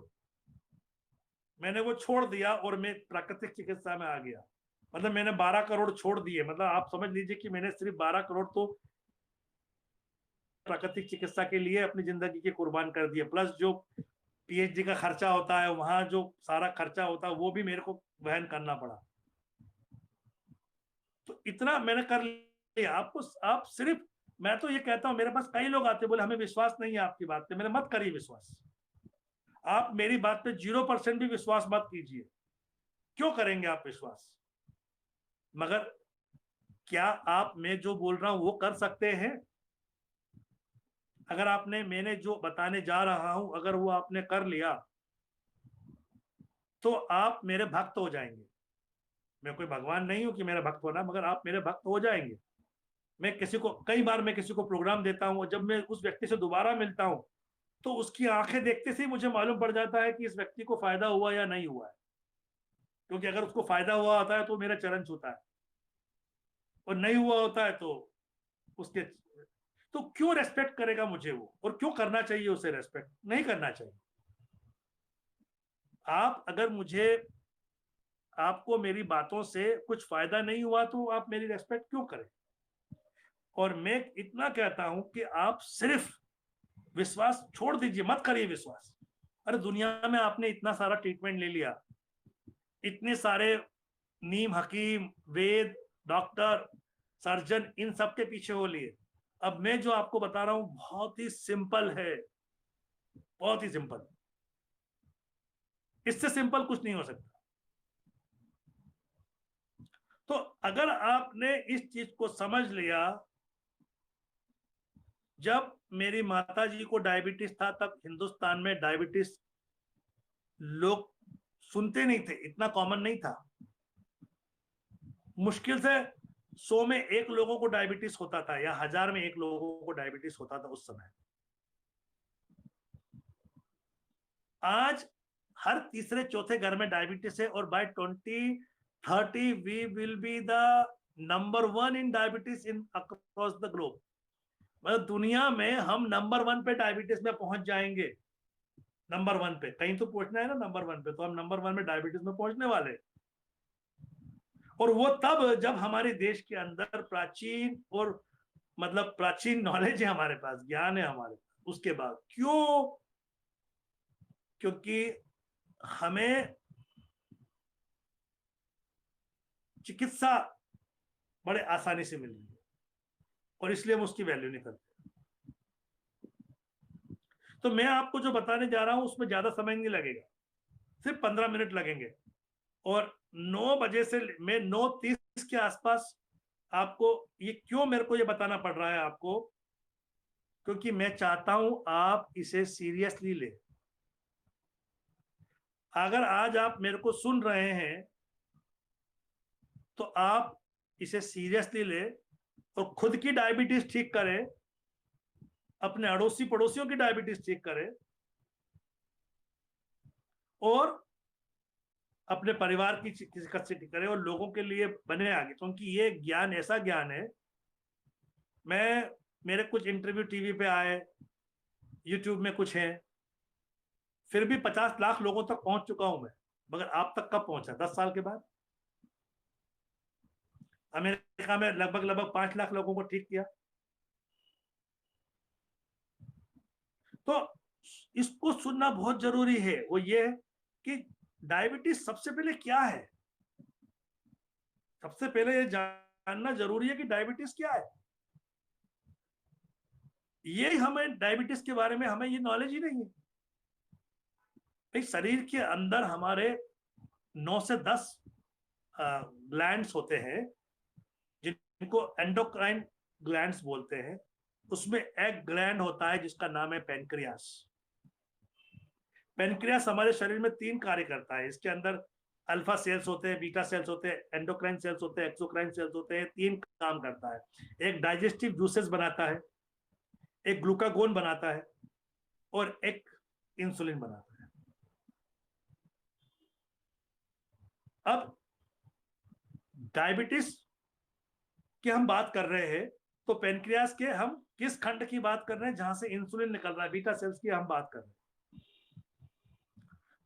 मैंने वो छोड़ दिया और मैं प्राकृतिक चिकित्सा में आ गया। मतलब मैंने 12 करोड़ छोड़ दिए, मतलब आप समझ लीजिए कि मैंने सिर्फ 12 करोड़ तो प्राकृतिक चिकित्सा के लिए अपनी जिंदगी के कुर्बान कर दिए, प्लस जो पीएचडी का खर्चा होता है, वहां जो सारा खर्चा होता है वो भी मेरे को वहन करना पड़ा। तो इतना मैंने कर लिया। आपको आप सिर्फ, मैं तो ये कहता हूं, मेरे पास कई लोग आते बोले हमें विश्वास नहीं है आपकी बात पे, मेरे मत करिए विश्वास। आप मेरी बात पे 0% भी विश्वास मत कीजिए। क्यों करेंगे आप विश्वास? मगर क्या आप मैं जो बोल रहा हूं वो कर सकते हैं? अगर आपने मैंने जो बताने जा रहा हूं अगर वो आपने कर लिया तो आप मेरे भक्त हो जाएंगे। मैं कोई भगवान नहीं हूं कि मेरा भक्त होना, मगर आप मेरे भक्त हो जाएंगे। मैं किसी को कई बार मैं किसी को प्रोग्राम देता हूं और जब मैं उस व्यक्ति से दोबारा मिलता हूं तो उसकी आंखें देखते से ही मुझे मालूम पड़ जाता है कि इस व्यक्ति को फायदा हुआ या नहीं हुआ है। क्योंकि अगर उसको फायदा हुआ होता है तो मेरा चरण छूता है, और नहीं हुआ होता है तो उसके, तो क्यों रेस्पेक्ट करेगा मुझे वो? और क्यों करना चाहिए उसे रेस्पेक्ट? नहीं करना चाहिए। आप अगर मुझे, आपको मेरी बातों से कुछ फायदा नहीं हुआ तो आप मेरी रेस्पेक्ट क्यों करें? और मैं इतना कहता हूं कि आप सिर्फ विश्वास छोड़ दीजिए, मत करिए विश्वास। अरे दुनिया में आपने इतना सारा ट्रीटमेंट ले लिया, इतने सारे नीम हकीम, वेद, डॉक्टर, सर्जन, इन सब के पीछे हो लिए। अब मैं जो आपको बता रहा हूं बहुत ही सिंपल है, बहुत ही सिंपल। इससे सिंपल कुछ नहीं हो सकता। तो अगर आपने इस चीज को समझ लिया, जब मेरी माता जी को डायबिटीज था तब हिंदुस्तान में डायबिटीज लोग सुनते नहीं थे, इतना कॉमन नहीं था। मुश्किल से 100 में 1 लोगों को डायबिटीज होता था, या 1000 में 1 लोगों को डायबिटीज होता था उस समय। आज हर तीसरे चौथे घर में डायबिटीज है, और by 2030 we will be the number 1 in diabetes in across the globe. मतलब दुनिया में हम नंबर 1 पे डायबिटीज में पहुंच जाएंगे। नंबर 1 पे, कहीं तो पहुंचना है ना नंबर 1 पे, तो हम नंबर 1 में डायबिटीज में पहुंचने वाले। और वो तब जब हमारे देश के अंदर प्राचीन, और मतलब प्राचीन नॉलेज है हमारे पास, ज्ञान है हमारे पास। उसके बाद क्यों? क्योंकि हमें चिकित्सा बड़े आसानी से मिल रही है, और इसलिए हम उसकी वैल्यू नहीं करते। तो मैं आपको जो बताने जा रहा हूं उसमें ज्यादा समय नहीं लगेगा, सिर्फ 15 मिनट लगेंगे। और 9 बजे से मैं 9:30 के आसपास आपको, ये क्यों मेरे को ये बताना पड़ रहा है आपको? क्योंकि मैं चाहता हूं आप इसे सीरियसली ले। अगर आज आप मेरे को सुन रहे हैं तो आप इसे सीरियसली ले, और खुद की डायबिटीज ठीक करें, अपने अड़ोसी पड़ोसियों की डायबिटीज ठीक करें, और अपने परिवार की चिकित्सा ठीक करें, और लोगों के लिए बने आगे। क्योंकि ये ज्ञान ऐसा ज्ञान है, मैं, मेरे कुछ इंटरव्यू टीवी पे आए, यूट्यूब में कुछ है, फिर भी 50 लाख लोगों तक पहुंच चुका हूं मैं। मगर आप तक कब पहुंचा? 10 साल के बाद। अमेरिका में लगभग 5 लाख लोगों को ठीक किया। तो इसको सुनना बहुत जरूरी है। वो ये है कि डायबिटीज सबसे पहले क्या है। सबसे पहले ये जानना जरूरी है कि डायबिटीज क्या है। ये हमें डायबिटीज के बारे में हमें ये नॉलेज ही नहीं है। भाई शरीर के अंदर हमारे 9 से 10 ग्लैंड्स होते हैं, जिनको एंडोक्राइन ग्लैंड्स बोलते हैं। उसमें एक ग्लैंड होता है जिसका नाम है पेनक्रियास। पेनक्रियास हमारे शरीर में 3 कार्य करता है। इसके अंदर अल्फा सेल्स होते हैं, बीटा सेल्स होते हैं, एंडोक्राइन सेल्स होते हैं, एक्सोक्राइन सेल्स होते हैं। 3 काम करता है। एक डाइजेस्टिव जूसेस बनाता है, एक ग्लूकागोन बनाता है, और एक इंसुलिन बनाता है। अब डायबिटीज की हम बात कर रहे हैं, तो पेनक्रियास के हम किस खंड की बात कर रहे हैं जहां से इंसुलिन निकल रहा है? बीटा सेल्स की हम बात कर रहे हैं।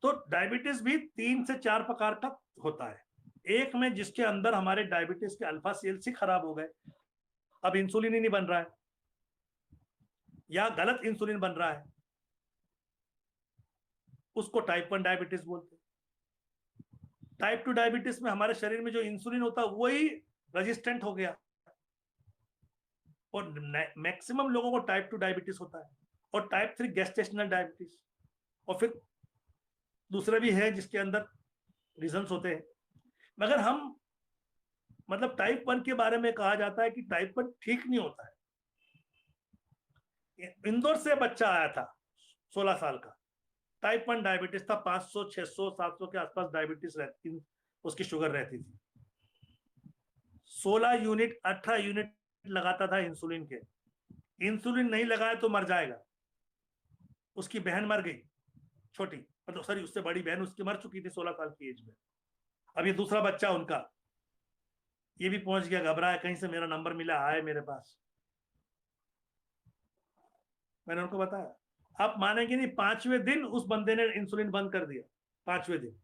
तो डायबिटीज भी 3 से 4 प्रकार का होता है। एक में जिसके अंदर हमारे डायबिटीज के अल्फा सेल्स ही खराब हो गए, अब इंसुलिन ही नहीं बन रहा है, या गलत इंसुलिन बन रहा है, उसको टाइप 1 डायबिटीज बोलते हैं। टाइप 2 डायबिटीज में हमारे शरीर में जो इंसुलिन होता है वही रेजिस्टेंट हो गया, और मैक्सिमम लोगों को टाइप 2 डायबिटीज होता है। और टाइप 3 गेस्टेशनल डायबिटीज, और फिर दूसरे भी है जिसके अंदर रीजंस होते हैं, मगर हम मतलब टाइप 1 के बारे में कहा जाता है कि टाइप 1 ठीक नहीं होता है। इंदौर से बच्चा आया था 16 साल का, टाइप 1 डायबिटीज था, 500 600 700 के आसपास डायबिटीज रहती, उसकी शुगर रहती थी। 16 यूनिट 18 यूनिट लगाता था इंसुलिन के। इंसुलिन नहीं लगाया तो मर जाएगा। उसकी बहन मर गई, छोटी, मतलब सॉरी उससे बड़ी बहन उसकी मर चुकी थी 16 साल की एज में। अब ये दूसरा बच्चा उनका, ये भी पहुंच गया, घबराया, कहीं से मेरा नंबर मिला, आए मेरे पास। मैंने उनको बताया, आप मानेंगे नहीं, 5वें दिन उस बंदे ने इंसुलिन बंद कर दिया। 5वें दिन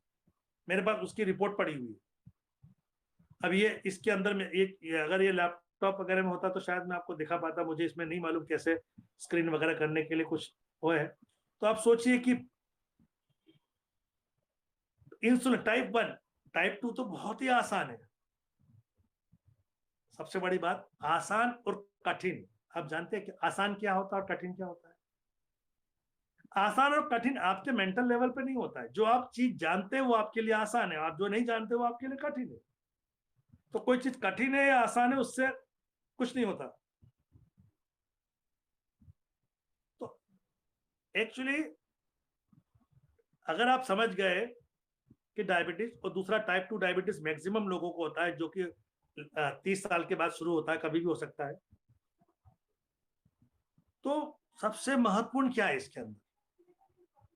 मेरे पास उसकी रिपोर्ट पड़ी हुई है। अब ये इसके अंदर में अगर ये लैपटॉप वगैरह में होता तो शायद मैं आपको दिखा पाता, मुझे इसमें नहीं मालूम कैसे स्क्रीन वगैरह करने के लिए कुछ वो है। तो आप सोचिए कि इंसुलिन टाइप 1, टाइप 2 तो बहुत ही आसान है। सबसे बड़ी बात, आसान और कठिन। आप जानते हैं कि आसान क्या होता है और कठिन क्या होता है? आसान और कठिन आपके मेंटल लेवल पे नहीं होता है। जो आप चीज जानते हैं वो आपके लिए आसान है, आप जो नहीं जानते वो आपके लिए कठिन है। तो कोई चीज कठिन है या आसान है उससे कुछ नहीं होता। तो एक्चुअली अगर आप समझ गए कि डायबिटीज, और दूसरा टाइप 2 डायबिटीज मैक्सिमम लोगों को होता है, जो कि 30 साल के बाद शुरू होता है, कभी भी हो सकता है। तो सबसे महत्वपूर्ण क्या है इसके अंदर?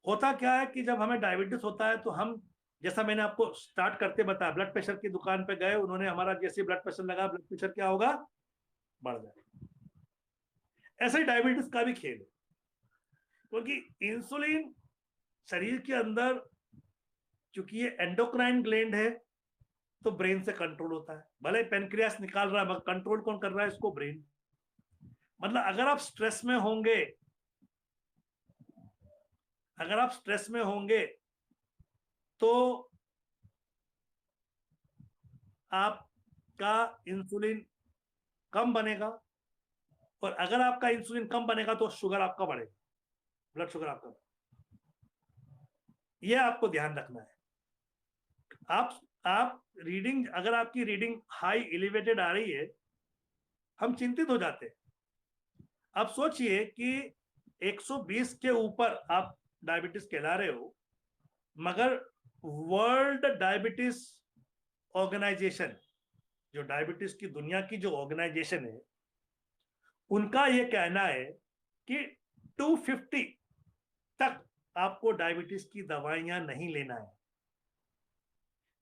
होता क्या है कि जब हमें डायबिटीज होता है तो हम, जैसा मैंने आपको स्टार्ट करते बताया, ब्लड प्रेशर की दुकान पे गए, उन्होंने हमारा जैसे ब्लड प्रेशर लगा, ब्लड प्रेशर क्या होगा? बढ़ जाएगा। ऐसे ही डायबिटीज का भी खेल है, क्योंकि इंसुलिन शरीर के अंदर, चूंकि ये एंडोक्राइन ग्लैंड है, तो ब्रेन से कंट्रोल होता है। भले पेनक्रियास निकाल रहा है मगर कंट्रोल कौन कर रहा है इसको? ब्रेन। मतलब अगर आप स्ट्रेस में होंगे तो आपका इंसुलिन कम बनेगा, और अगर आपका इंसुलिन कम बनेगा तो शुगर आपका बढ़ेगा, ब्लड शुगर आपका। यह आपको ध्यान रखना है। आप रीडिंग, अगर आपकी रीडिंग हाई एलिवेटेड आ रही है, हम चिंतित हो जाते हैं। आप सोचिए कि 120 के ऊपर आप डायबिटीज कहला रहे हो, मगर वर्ल्ड डायबिटीज ऑर्गेनाइजेशन, जो डायबिटीज की दुनिया की जो ऑर्गेनाइजेशन है, उनका यह कहना है कि 250 तक आपको डायबिटीज की दवाइयां नहीं लेना है।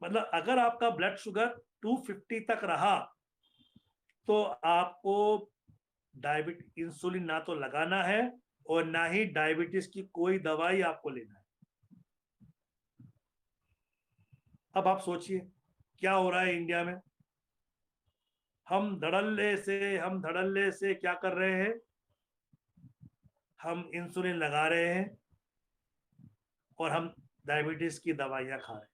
मतलब अगर आपका ब्लड शुगर 250 तक रहा तो आपको डायबिटीज इंसुलिन ना तो लगाना है और ना ही डायबिटीज की कोई दवाई आपको लेना है। अब आप सोचिए क्या हो रहा है इंडिया में। हम धड़ल्ले से क्या कर रहे हैं? हम इंसुलिन लगा रहे हैं और हम डायबिटीज की दवाइयां खा रहे हैं।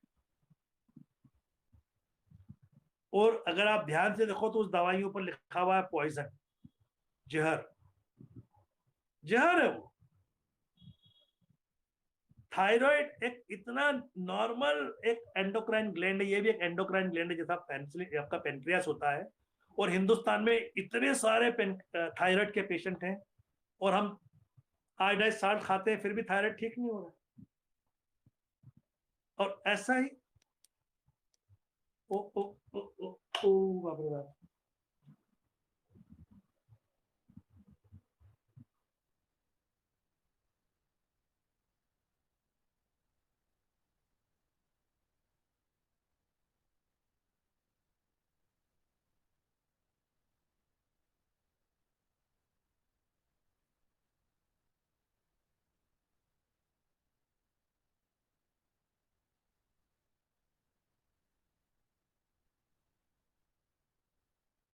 और अगर आप ध्यान से देखो तो उस दवाइयों पर लिखा हुआ है पॉइजन, जहर। जहर है वो। थायराइड एक इतना नॉर्मल एक एंडोक्राइन ग्लैंड है, ये भी एक एंडोक्राइन ग्लैंड है, जैसा आपका पेनक्रियास होता है। और हिंदुस्तान में इतने सारे थायराइड के पेशेंट हैं, और हम आयोडाइज साल्ट खाते हैं फिर भी थायराइड ठीक नहीं हो रहा। और ऐसा ही ओ ओ ओ ओ, ओ बाप रे बाप।